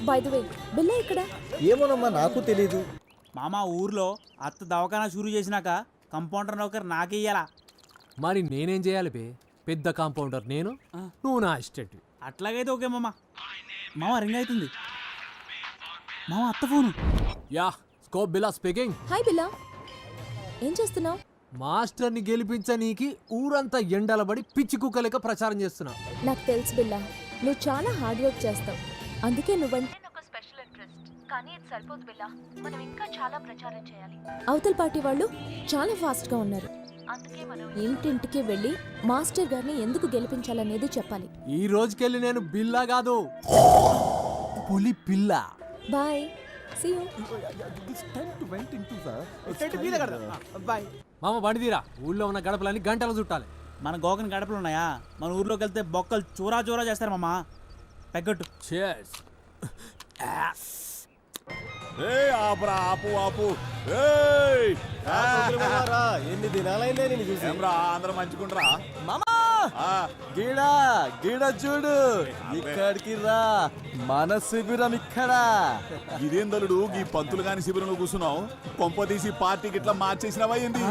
A: By the way, బిల్ల ఇక్కడ?
L: ఏమోనమ్మా నాకు తెలీదు.
B: మామ ఊర్లో అత్త దవాఖానా షురూ చేసినాక కంపౌండర్ నౌకర్ నాకే ఇయ్యాలా.
C: మరి నేనేం చేయాలి బే? పెద్ద కాంపౌండర్ నేను, నువ్వు నా అసిస్టెంట్.
B: అట్లాగైతే ఓకే మామ. మామ రింగ్ అవుతుంది. మామ అత్త ఫోను.
C: యా స్కోప్ బిల్లా స్పీకింగ్.
A: హాయ్ బిల్ల, ఏం చేస్తున్నావు?
C: మాస్టర్ని గెలిపించనీకి ఊరంతా ఎండలబడి పిచ్చి కుక్కలేక ప్రచారం చేస్తున్నా.
A: నాకు తెలుసు బిల్ల, నువ్వు చాలా హార్డ్ వర్క్ చేస్తావు. అందుకే నువ్వంటే నాకు స్పెషల్ ఇంట్రెస్ట్. కానీ ఇది సరిపోదు బిల్ల, మనం ఇంకా చాలా ప్రచారం చేయాలి. అవతల పార్టీ వాళ్ళు చాలా ఫాస్ట్ గా ఉన్నారు. అందుకే మనం ఇంటింటికి వెళ్ళి మాస్టర్ గారిని ఎందుకు గెలిపించాలనేది చెప్పాలి.
C: ఈ రోజుకెళ్ళి నేను బిల్లా కాదు, పులి పిల్ల.
A: Bye, see you.
B: బాయ్.
C: మామ బండి తీరా, ఊళ్ళో ఉన్న గడపలన్నీ గంటలు చుట్టాలి.
B: మన గోకని గడపలు ఉన్నాయా? మన ఊర్లోకి వెళ్తే బొక్కలు చూరా చూరా చేస్తారు మామ. పెగ్గట్టు.
E: ఆపురా, ఆపు ఆపు. ఏయ్!
D: ఎన్ని దినాలైందే నేను చూసి.
E: ఏమ్రా, అందరం మంచుకుంటారా?
D: మామా గీడా గీడ చూడు, ఇక్కడికి రా, మన శిబిరం ఇక్కడ.
E: ఇదేందలుడు ఈ పంతులు గాని శిబిరంలో కూర్చున్నావు? కొంప తీసి పార్టీకి ఇట్లా మార్చేసినవా ఏంది?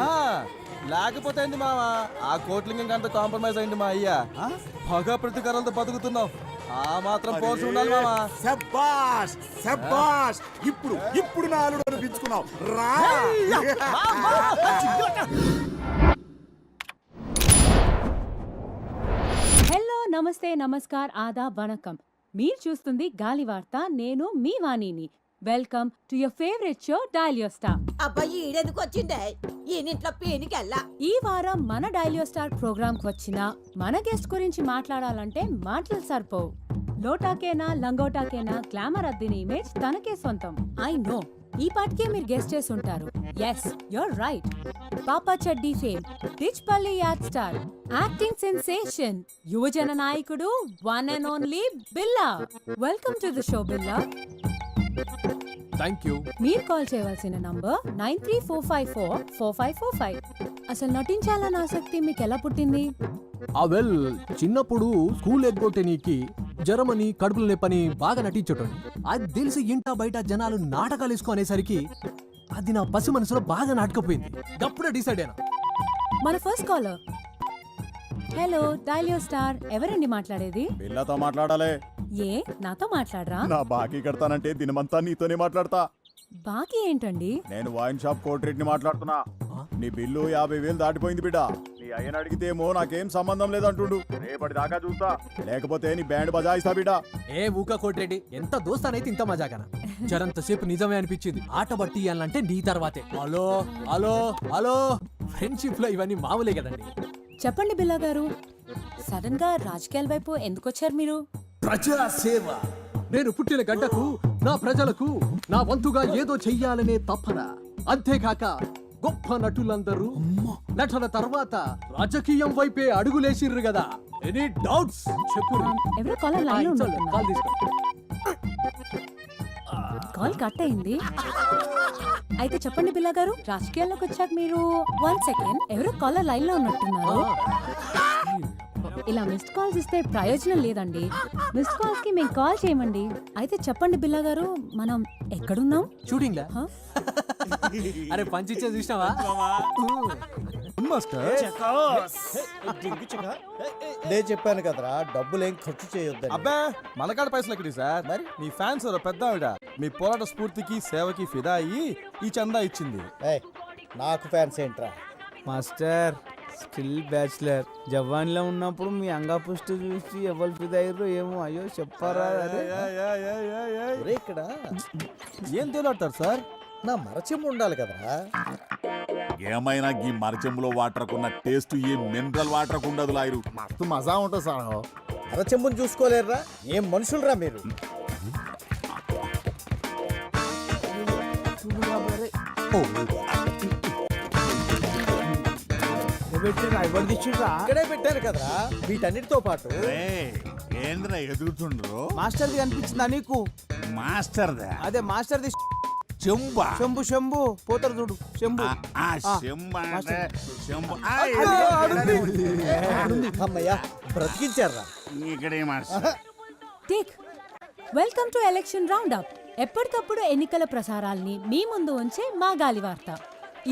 D: లేకపోతే ఏంటి మామా, ఆ కోట్లింగం కంటే కాంప్రమైజ్ అయింది మా అయ్యా. పగ ప్రతీకారాలతో బతుకుతున్నాం, ఆ మాత్రం పోల్సి ఉండాలి మామా.
E: శబ్బాష్ శబ్బాష్, ఇప్పుడు ఇప్పుడు నా అల్లుడు అనిపించుకున్నావు రా.
A: హలో, నమస్తే, నమస్కార్, ఆదాబ్, వణకం. మీరు చూస్తుంది గాలి వార్త. నేను మీ వాణిని. Welcome to your favourite show dial your star.
J: అబ్బాయి ఈడెందుకు వచ్చిండే? ఈయనింట్లో పీనికెళ్ళా.
A: ఈ వారం మన డయల్ యువర్ స్టార్ ప్రోగ్రామ్ కు వచ్చిన మన గెస్ట్ గురించి మాట్లాడాలంటే మాటలు సరిపోవు. లోటాకేనా లంగోటాకేనా గ్లామర్ అద్దిన ఇమేజ్ తనకే సొంతం. ఐ నో, ఈ పాటికే మీరు గెస్ట్ చేసి ఉంటారు. Yes, you're right. పాపా చెడ్డీ fame, Tichpalli ad star, acting sensation, యువజన నాయకుడు, one and only Billa. Welcome to the show Billa.
C: Thank you.
A: మీరు కాల్ చేయవలసిన నంబర్ 9345445545. అసలు నటించాలన్న ఆసక్తి మీకు ఎలా పుట్టింది?
C: వెల్, చిన్నప్పుడు స్కూల్ ఎగ్గొట్టేనికి జర్మనీ కడుపులు నొప్పని బాగా నటించటండి. అది తెలిసి ఇంట బయట జనాలు నాటకాలు వేసుకునేసరికి అది నా పసి మనసులో బాగా నాటకపోయింది. అప్పుడే డిసైడ్ అయినా.
A: మన first caller. Hello, dial your star. ఎవరండి మాట్లాడేది?
E: బిల్లతో మాట్లాడాలి.
A: ఏ, నాతో మాట్లాడరా?
E: నా బాకీ కడతానంటే దినమంతా నీతోనే మాట్లాడతా.
A: బాకీ ఏంటండి?
E: నేను వైన్ షాప్ కోట్ రేట్ ని మాట్లాడుతున్నా. నీ బిల్లు 50,000 దాటిపోయింది బిడ్డ. నీ అయ్యని అడిగితేమో నాకేం సంబంధం లేదంటుండు. రేపటి దాకా చూస్తా, లేకపోతే నీ బ్యాండ్ బజాయిస్తా బిడ్డ.
C: ఏ ఊక కోట్రెడ్డి, ఎంత దోస్తానైతే ఇంత మజాకనా. జరంతసేపు నిజమే అనిపించింది. ఆట బట్టి ఇయ్యాలంటే నీ తర్వాతే. హలో హలో హలో, ఫ్రెండ్షిప్ లో ఇవన్నీ మామూలే కదండి.
A: చెప్పండి బిల్లా గారు, సడన్ గా రాజకీయాల వైపు ఎందుకు వచ్చారు మీరు?
C: ప్రజా సేవ. నేను పుట్టిన గడ్డకు, నా ప్రజలకు నా వంతుగా ఏదో చెయ్యాలనే తప్పన. అంతేకాక గొప్ప నటులందరూ నటన తర్వాత రాజకీయం వైపే అడుగులేసిర్రు కదా. ఎనీ డౌట్స్ చెప్పు.
A: ఎవరో కాలర్ లైన్ లో ఉన్నట్టున్నారు.
C: కాల్ తీసుకో.
A: కాల్ కట్ అయింది. అయితే చెప్పండి బిల్లా గారు, రాజకీయాల్లోకి వచ్చాక మీరు 1 సెకండ్, ఎవరో కాలర్ లైన్ లో ఉన్నట్టున్నారు. ఇలా మిస్డ్ కాల్స్ ఇస్తే ప్రయోజనం లేదండి. మిస్డ్ కాల్స్ కి మేము కాల్ చేయమండి. అయితే చెప్పండి బిల్లా గారు, మనం ఎక్కడున్నాం?
C: షూటింగ్ లా? అరే పంచిచ్చే చూసినావా?
L: నేను చెప్పాను కదరా, డబ్బులేం ఖర్చు చేయొద్దని.
D: అబ్బా, మనకాడ పైసలు ఎక్కడి సార్? మరి మీ ఫ్యాన్స్ పెద్ద ఆవిడ మీ పోరాట స్ఫూర్తికి సేవకి ఫిదా అయ్యి ఈ చందా ఇచ్చింది.
L: నాకు ఫ్యాన్స్ ఏంట్రా?
B: Master still bachelor. జవాన్లో ఉన్నప్పుడు మీ అంగాపుష్టి చూసి ఎవరు ఫిదయ్యారో ఏమో. అయ్యో చెప్పారా?
L: ఇక్కడ
D: ఏం తేలాడతారు సార్?
L: నా మరచెంబు ఉండాలి కదరా.
E: ఏమైనా ఈ మరచెంబులో వాటర్ కున్న టేస్ట్ ఏ మినరల్ వాటర్ ఉండదు లాయరు.
L: మస్తు మజా ఉంటుంది సార్. మరచెంబుని చూసుకోలేరురా? ఏం మనుషులరా మీరు? ఇక్కడే పెట్టారు కదరా వీటన్నిటితో పాటు.
E: ఏంద్రా ఎదుగుతుండ్రు?
B: మాస్టర్ది కనిపించిందా నీకు?
E: మాస్టర్
B: అదే మాస్టర్ది
E: చెంబా.
B: శంభు శంభు పోతారు చూడు. శంభు
L: అమ్మయ్యా, బ్రతికించారా?
E: ఇక్కడే master.
A: Take. Welcome to election round up. ఎప్పటికప్పుడు ఎన్నికల ప్రసారాల్ని మీ ముందు ఉంచే మా గాలి వార్త.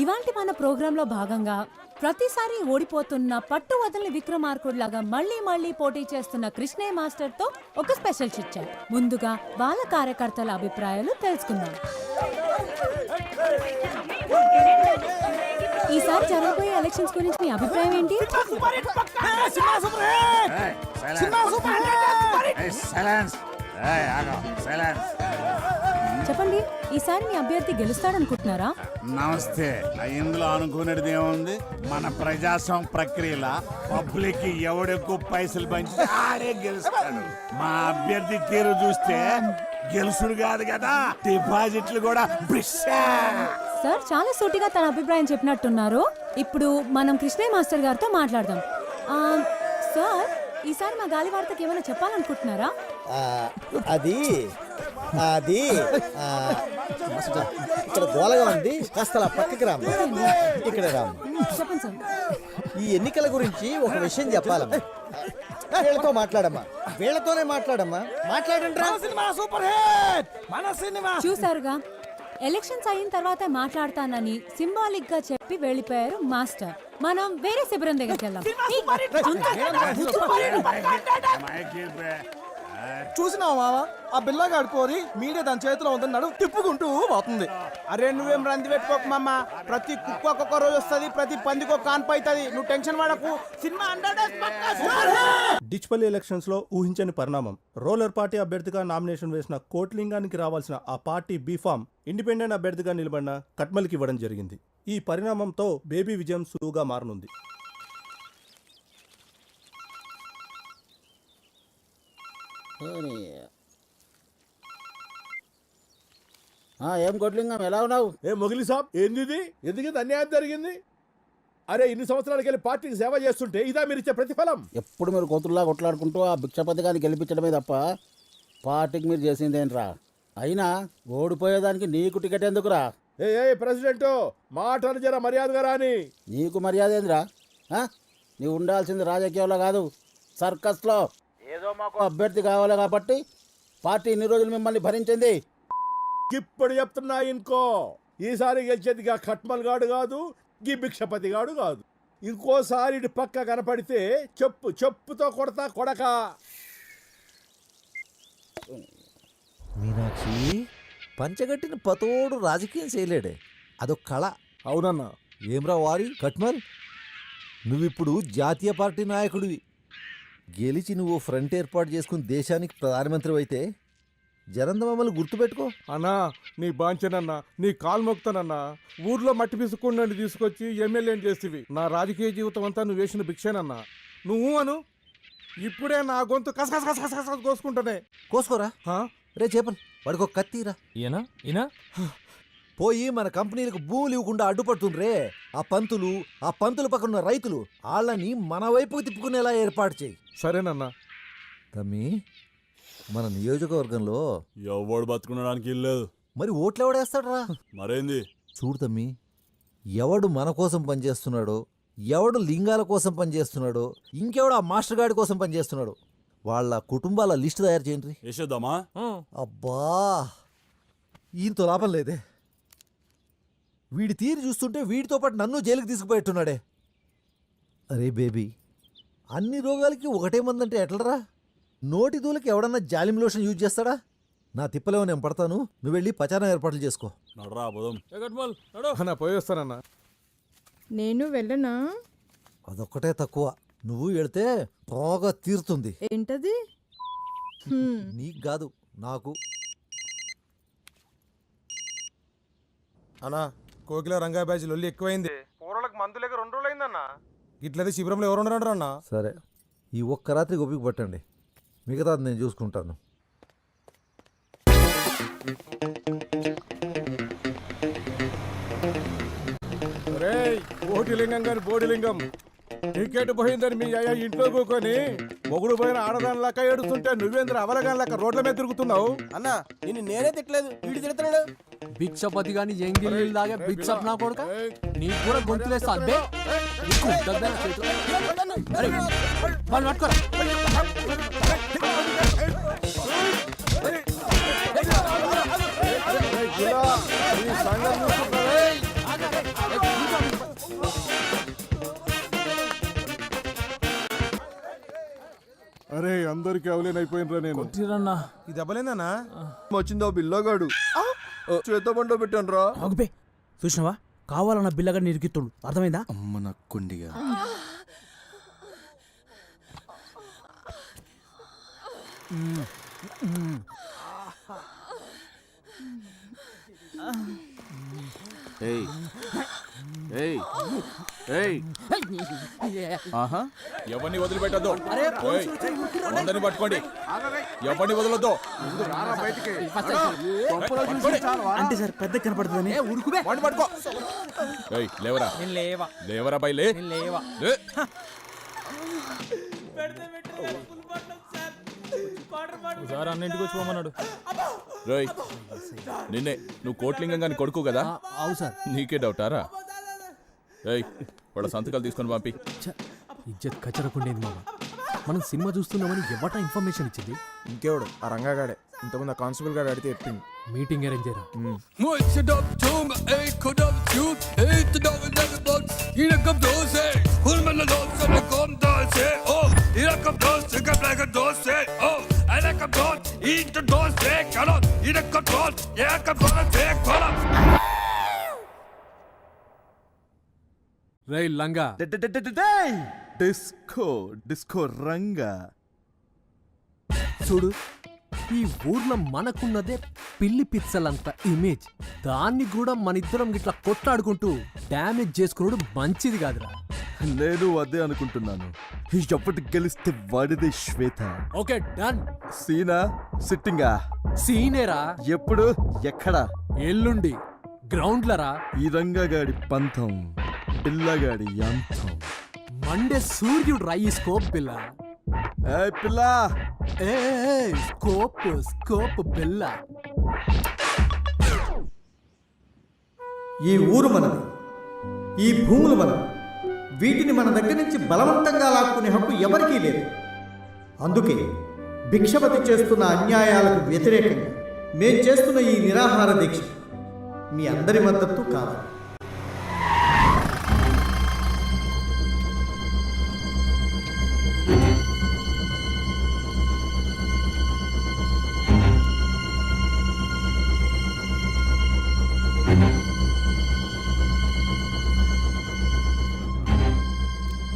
A: ఇవాంటి మన ప్రోగ్రాంలో భాగంగా ప్రతిసారి ఓడిపోతున్న పట్టు వదలని విక్రమార్కుడిలాగా మళ్ళీ మళ్ళీ పోటీ చేస్తున్న కృష్ణయ్య మాస్టర్ తో ఒక స్పెషల్ చిట్ చాట్. ముందుగా వాళ్ళ కార్యకర్తల అభిప్రాయాలు తెలుసుకుందాం. ఈసారి జరగబోయే ఎలక్షన్స్ గురించి మీ అభిప్రాయం ఏంటి? చెప్పండి, ఈసారి మీ అభ్యర్థి గెలుస్తాడనుకుంటున్నారా?
E: నమస్తే. ఇందులో అనుకునేది ఏముంది? మన ప్రజాస్వామ్య ప్రక్రియల పబ్లిక్ ఎవడెక్కువ పైసలు పంచి ఆడే గెలుస్తాడు. మా అభ్యర్థి తీరు చూస్తే గెలుసుడు కాదు కదా, డిపాజిట్లు కూడా.
A: సార్ చాలా సూటిగా తన అభిప్రాయం చెప్పినట్టున్నారు. ఇప్పుడు మనం కృష్ణయ్య మాస్టర్ గారితో మాట్లాడదాం. సార్ ఈసారి మా గాలి వార్తకి ఏమైనా చెప్పాలనుకుంటున్నారా?
L: అది అది ఇక్కడ గోలగా ఉంది, కాస్త అలా పక్కకి రాము. ఇక్కడ రాము.
A: చెప్పండి సార్.
L: ఈ ఎన్నికల గురించి ఒక విషయం చెప్పాలమ్మా. వీళ్ళతో మాట్లాడమ్మా, వీళ్ళతోనే మాట్లాడమ్మా. మాట్లాడండి.
A: చూసారుగా, ఎలక్షన్స్ అయిన తర్వాత మాట్లాడతానని సింబాలిక్ గా చెప్పి వెళ్ళిపోయారు మాస్టర్. మనం వేరే శిబిరం దగ్గరికి వెళ్దాం.
D: చూసినావా మామ, ఆ బిల్లగాడు పోరి మీడియా దాని చేతిలో ఉందని నడుము తిప్పుకుంటూ పోతుంది.
B: అరే నువ్వేం రంది పెట్టుకోకు మామ. ప్రతి కుక్క ఒక్కొక్క రోజు వస్తుంది, ప్రతి పందికి ఒక కాన్పు అవుతుంది. నువ్వు టెన్షన్ పడకు. సినిమా
M: డిచ్పల్లి ఎలక్షన్స్ లో ఊహించని పరిణామం. రోలర్ పార్టీ అభ్యర్థిగా నామినేషన్ వేసిన కోట్లింగానికి రావాల్సిన ఆ పార్టీ బీఫామ్ ఇండిపెండెంట్ అభ్యర్థిగా నిలబడిన కట్మల్కి ఇవ్వడం జరిగింది. ఈ పరిణామంతో బేబీ విజయం సులువుగా మారనుంది.
L: ఏం కొట్లింగం, ఎలా ఉన్నావు?
H: ఏ మొగిలి సాబ్, ఏంది ఎందుకు అన్యాయం జరిగింది? అరే ఇన్ని సంవత్సరాలకి వెళ్ళి పార్టీకి సేవ చేస్తుంటే ఇదా మీరు ఇచ్చే ప్రతిఫలం?
L: ఎప్పుడు మీరు కోతుల్లా కొట్లాడుకుంటూ ఆ భిక్షపతి గారిని గెలిపించడమే తప్ప పార్టీకి మీరు చేసిందేంట్రా? అయినా ఓడిపోయేదానికి నీకు టికెట్ ఎందుకురా?
H: ఏ ప్రెసిడెంట్ మాటలు జర మర్యాదగా రాని.
L: నీకు మర్యాద ఏందిరా? నీవు ఉండాల్సింది రాజకీయాల్లో కాదు, సర్కస్లో. ఏదో మాకు అభ్యర్థి కావాలి కాబట్టి పార్టీ ఇన్ని రోజులు మిమ్మల్ని భరించింది.
H: ఇప్పుడు చెప్తున్నా ఇంకో, ఈసారి గెలిచేది గా ఖట్మల్ గాడు కాదు, గీ భిక్షపతి గాడు కాదు. ఇంకోసారి ఇటు పక్క కనపడితే చెప్పుతో కొడతా కొడక.
N: మీనాక్షి, పంచగట్టిన పతోడు రాజకీయం చేయలేడే, అదొక కళ.
D: అవునన్నా.
N: ఏమ్రా వారి కట్మల్, నువ్విప్పుడు జాతీయ పార్టీ నాయకుడివి. గెలిచి నువ్వు ఫ్రంట్ ఏర్పాటు చేసుకుని దేశానికి ప్రధానమంత్రి అయితే జరంత మమ్మల్ని గుర్తుపెట్టుకో.
B: అన్నా నీ బాంచనన్నా, నీ కాలు మొక్తానన్నా. ఊర్లో మట్టి పిసుకుండా తీసుకొచ్చి ఎమ్మెల్యేని చేస్తేవి. నా రాజకీయ జీవితం అంతా నువ్వు వేసిన భిక్షేనన్నా. నువ్వు అను, ఇప్పుడే నా గొంతు కసకస కోసుకుంటానే.
N: కోసుకోరా రే చేపలు, వాడికి ఒక కత్తిరా.
I: ఈయన
N: పోయి మన కంపెనీలకు భూములు ఇవ్వకుండా అడ్డుపడుతుండ్రే ఆ పంతులు పక్కన ఉన్న రైతులు, వాళ్ళని మన వైపుకు తిప్పుకునేలా ఏర్పాటు చేయి.
B: సరేనన్నా.
N: తమ్మి, మన నియోజకవర్గంలో
E: ఎవడు బతుకునడానికి ఇల్లేదు.
N: మరి ఓట్లు ఎవడేస్తాడరా?
E: మరేంది
N: చూడు తమ్మి, ఎవడు మన కోసం పనిచేస్తున్నాడో, ఎవడు లింగాల కోసం పనిచేస్తున్నాడో, ఇంకెవడు ఆ మాస్టర్ గాడి కోసం పనిచేస్తున్నాడో వాళ్ళ కుటుంబాల లిస్ట్ తయారు చేయండి.
E: వేసేద్దామా?
N: అబ్బా, ఈయనతో లాభం లేదే. వీడి తీరు చూస్తుంటే వీడితో పాటు నన్ను జైలుకి తీసుకుపోయేట్టున్నాడే. అరే బేబీ, అన్ని రోగాలకి ఒకటే మందంటే ఎట్లరా? నోటి దూలకి ఎవడన్నా జాలిం లోషన్ యూజ్ చేస్తాడా? నా తిప్పలేమో నేను పడతాను, నువ్వు వెళ్ళి పచారం ఏర్పాట్లు చేసుకో.
E: నడరా పోదాం.
B: అన్నా పోయేస్తానన్నా.
A: నేను వెళ్ళనా?
N: అదొక్కటే తక్కువ, నువ్వు వెళితే బాగా తీరుతుంది.
A: ఏంటది?
N: నీకు కాదు, నాకు.
B: అన్నా కోకిల రంగా బ్యాచ్ లొల్లి ఎక్కువైంది. కూరలకు మందు లేక 2 రోజులు అయిందన్నా. ఇట్లయితే శిబిరంలో ఎవరు ఉండరు అన్నా.
N: సరే, ఈ ఒక్క రాత్రి ఓపిక పట్టండి, మిగతాది నేను చూసుకుంటాను.
B: బోటిలింగం గాని బోడిలింగం, టికెట్ పోయిందని మీ అయ్యా ఇంట్లో కూకొని మొగుడు పోయిన ఆడదానిలాక ఏడుస్తుంటే నువ్వేంద్ర అవలగానిలాక రోడ్ల మీద తిరుగుతున్నావు?
D: అన్నా నిన్ను నేనే తిట్టలేదు, వీడు తిడుతున్నాడు.
C: భిక్షపతి గాని ఎంగిల్ దాగా బిచ్చప్ నా కొడుక, నీకు కూడా గొంతులేస్తా అంతే.
B: అరే అందరికి అవలేనైపోయినరా నేను.
D: ఇది అవ్వలేదన్నా. వచ్చిందో బిల్లగాడు చేత బండో పెట్టాను రా.
B: చూసినావా, కావాలన్న బిల్లగా నిరికిత్తుడు. అర్థమైందా?
D: అమ్మ నక్కుండిగా.
E: ఎవరిని వదిలిపెట్టద్దు, అందరిని పట్టుకోండి. ఎవరిని వదలొద్దు.
B: అంటే సార్ పెద్ద కనపడుతుందని
E: పట్టుకో. లేవరా, లేవరా బయలే.
I: సార్ అన్నింటికి వచ్చి పోమన్నాడు.
D: రోయ్ నిన్నే, నువ్వు కోట్లింగం గాని కొడుకు కదా?
C: అవు సార్.
D: నీకే డౌటారా? ఏయ్ వాళ్ళ సంతకాలు తీసుకొని పంపి.
C: ఇజ్జత్ కచ్చరకుండేది మామ. మనం సినిమా చూస్తున్నామని ఎవట ఇన్ఫర్మేషన్ ఇచ్చింది?
B: ఇంకెవడు ఆ రంగాగాడే. ఇంతకుముందు ఆ కానిస్టేబుల్ గాడు అడిగితే చెప్పింది.
C: మీటింగ్ అరేంజ్ చేయరా? రే లంగా,
D: డిస్కో డిస్కో రంగా.
C: చూడు, ఈ ఊర్లో మనకున్నదే పిల్లి పిచ్చలంత ఇమేజ్. దాన్ని కూడా మన ఇద్దరం ఇట్లా కొట్లాడుకుంటూ డ్యామేజ్ చేసుకున్నాడు మంచిది కాదురా.
D: నేను అదే అనుకుంటున్నాను. ఎప్పటి గెలిస్తే వాడిదే శ్వేత.
C: Okay done.
D: సీనా సిట్టింగా?
C: సీనేరా.
D: ఎప్పుడు ఎక్కడ?
C: ఎల్లుండి గ్రౌండ్లరా.
D: ఈ రంగగాడి పంతం, పిల్లగాడి యంతం.
C: మండే సూర్యుడు రా ఈ స్కోప్ పిల్ల.
D: ఏ పిల్ల,
C: ఏ స్కోప్ స్కోప్ పిల్ల.
B: ఈ ఊరు మనది, ఈ భూములు మనది. వీటిని మన దగ్గర నుంచి బలవంతంగా లాక్కునే హక్కు ఎవరికీ లేదు. అందుకే భిక్షపతి చేస్తున్న అన్యాయాలకు వ్యతిరేకంగా మేం చేస్తున్న ఈ నిరాహార దీక్ష మీ అందరి మద్దతు కావాలి.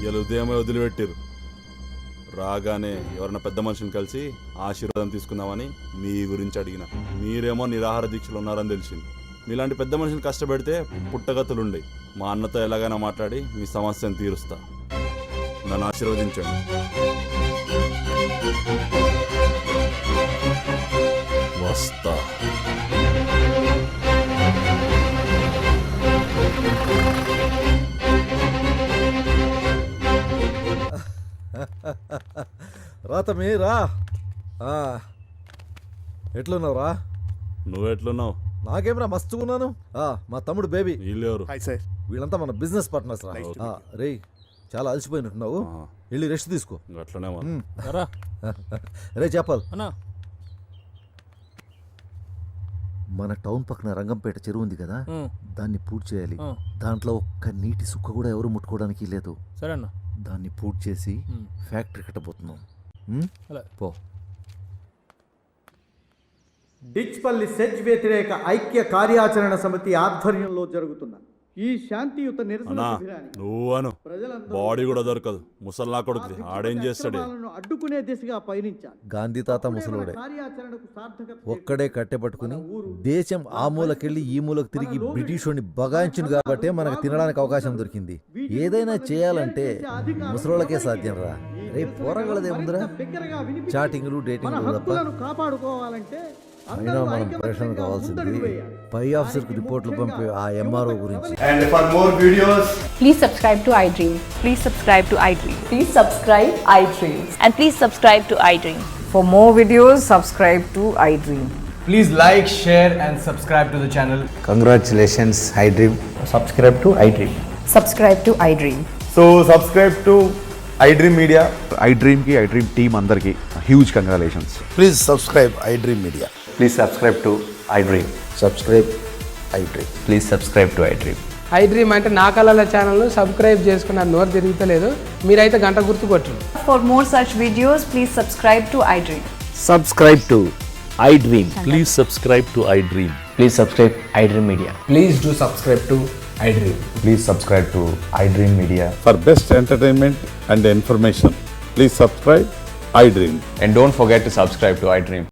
E: ఇలా ఉదయమే వదిలిపెట్టారు. రాగానే ఎవరన్నా పెద్ద మనుషుని కలిసి ఆశీర్వాదం తీసుకుందామని మీ గురించి అడిగిన. మీరేమో నిరాహార దీక్షలు ఉన్నారని తెలిసింది. మీలాంటి పెద్ద మనుషులు కష్టపెడితే పుట్టగతులుండే. మా అన్నతో ఎలాగైనా మాట్లాడి మీ సమస్యను తీరుస్తా. నన్ను ఆశీర్వదించండి. వస్తా.
N: రా తమ్మి రా. ఎట్లున్నావు రా?
E: నువ్వెట్లున్నావు?
N: నాకేమరా మస్తుకున్నాను. మా తమ్ముడు బేబీ.
E: వీళ్ళెవరు?
N: వీళ్ళంతా మన బిజినెస్ పార్ట్నర్స్ రా. రే చాలా అలసిపోయినట్టున్నావు, వెళ్ళి రెస్ట్ తీసుకో.
E: అట్లనే
N: రే చెప్పాలి,
I: అన్నా
N: మన టౌన్ పక్కన రంగంపేట చెరువు ఉంది కదా, దాన్ని పూర్తి చేయాలి. దాంట్లో ఒక్క నీటి సుక్క కూడా ఎవరు ముట్టుకోవడానికి లేదు.
I: సరే అన్న.
N: దాన్ని పూర్తి చేసి ఫ్యాక్టరీ కట్టబోతున్నాం. పో.
B: డిచ్పల్లి సెజ్ వ్యతిరేక ఐక్య కార్యాచరణ సమితి ఆధ్వర్యంలో జరుగుతున్న ఈ శాంతియుత నిరసన శిబిరాన్ని
E: నువ్వు అను. బాడీ కూడా దొరకదు. ముసల్లా కొడుకు ఆడేం చేస్తాడు?
B: అడ్డుకునే దిశగా పయనించాలి.
N: గాంధీ తాత ముసలోడే ఒక్కడే కట్టె పట్టుకుని దేశం ఆ మూలకెళ్ళి ఈ మూలకు తిరిగి బ్రిటిషోని బగాయించును కాబట్టే మనకు తినడానికి అవకాశం దొరికింది. ఏదైనా చేయాలంటే ముసలోళ్ళకే సాధ్యం రా. రేపు పోరగలదేముందిరా, చాటింగ్లు డేటింగ్లు తప్ప.
B: కాపాడుకోవాలంటే
N: అయినా మనం ప్రేక్షణ కావాల్సింది పై ఆఫీసర్కి రిపోర్ట్లు పంపే ఆ ఎంఆర్ఓ గురించి.
B: And for more videos,
A: Please subscribe to iDream.
J: Please subscribe to iDream.
A: Please subscribe iDream.
J: And please subscribe to iDream.
A: For more videos, subscribe to iDream.
B: please like, share and subscribe to the channel.
F: Congratulations, iDream.
B: Subscribe to iDream.
A: Subscribe to iDream.
F: So subscribe to iDream Media. iDream ki iDream team andarki huge congratulations. Please subscribe iDream Media. Please subscribe to iDream. Subscribe iDream. Please subscribe to iDream.
O: iDream అంటే నా కళల ఛానల్ సబ్స్క్రైబ్ చేసుకున్న నోరు తిరుగుతలేదు. మీరైతే గంట గుర్తు కొట్టండి.
A: For more such videos, please subscribe to iDream.
F: Subscribe to iDream. Please subscribe to iDream. Please subscribe iDream Media.
B: Please do subscribe to iDream.
F: Please subscribe to iDream Media.
E: For best entertainment and information, please subscribe iDream.
F: And don't forget to subscribe to iDream.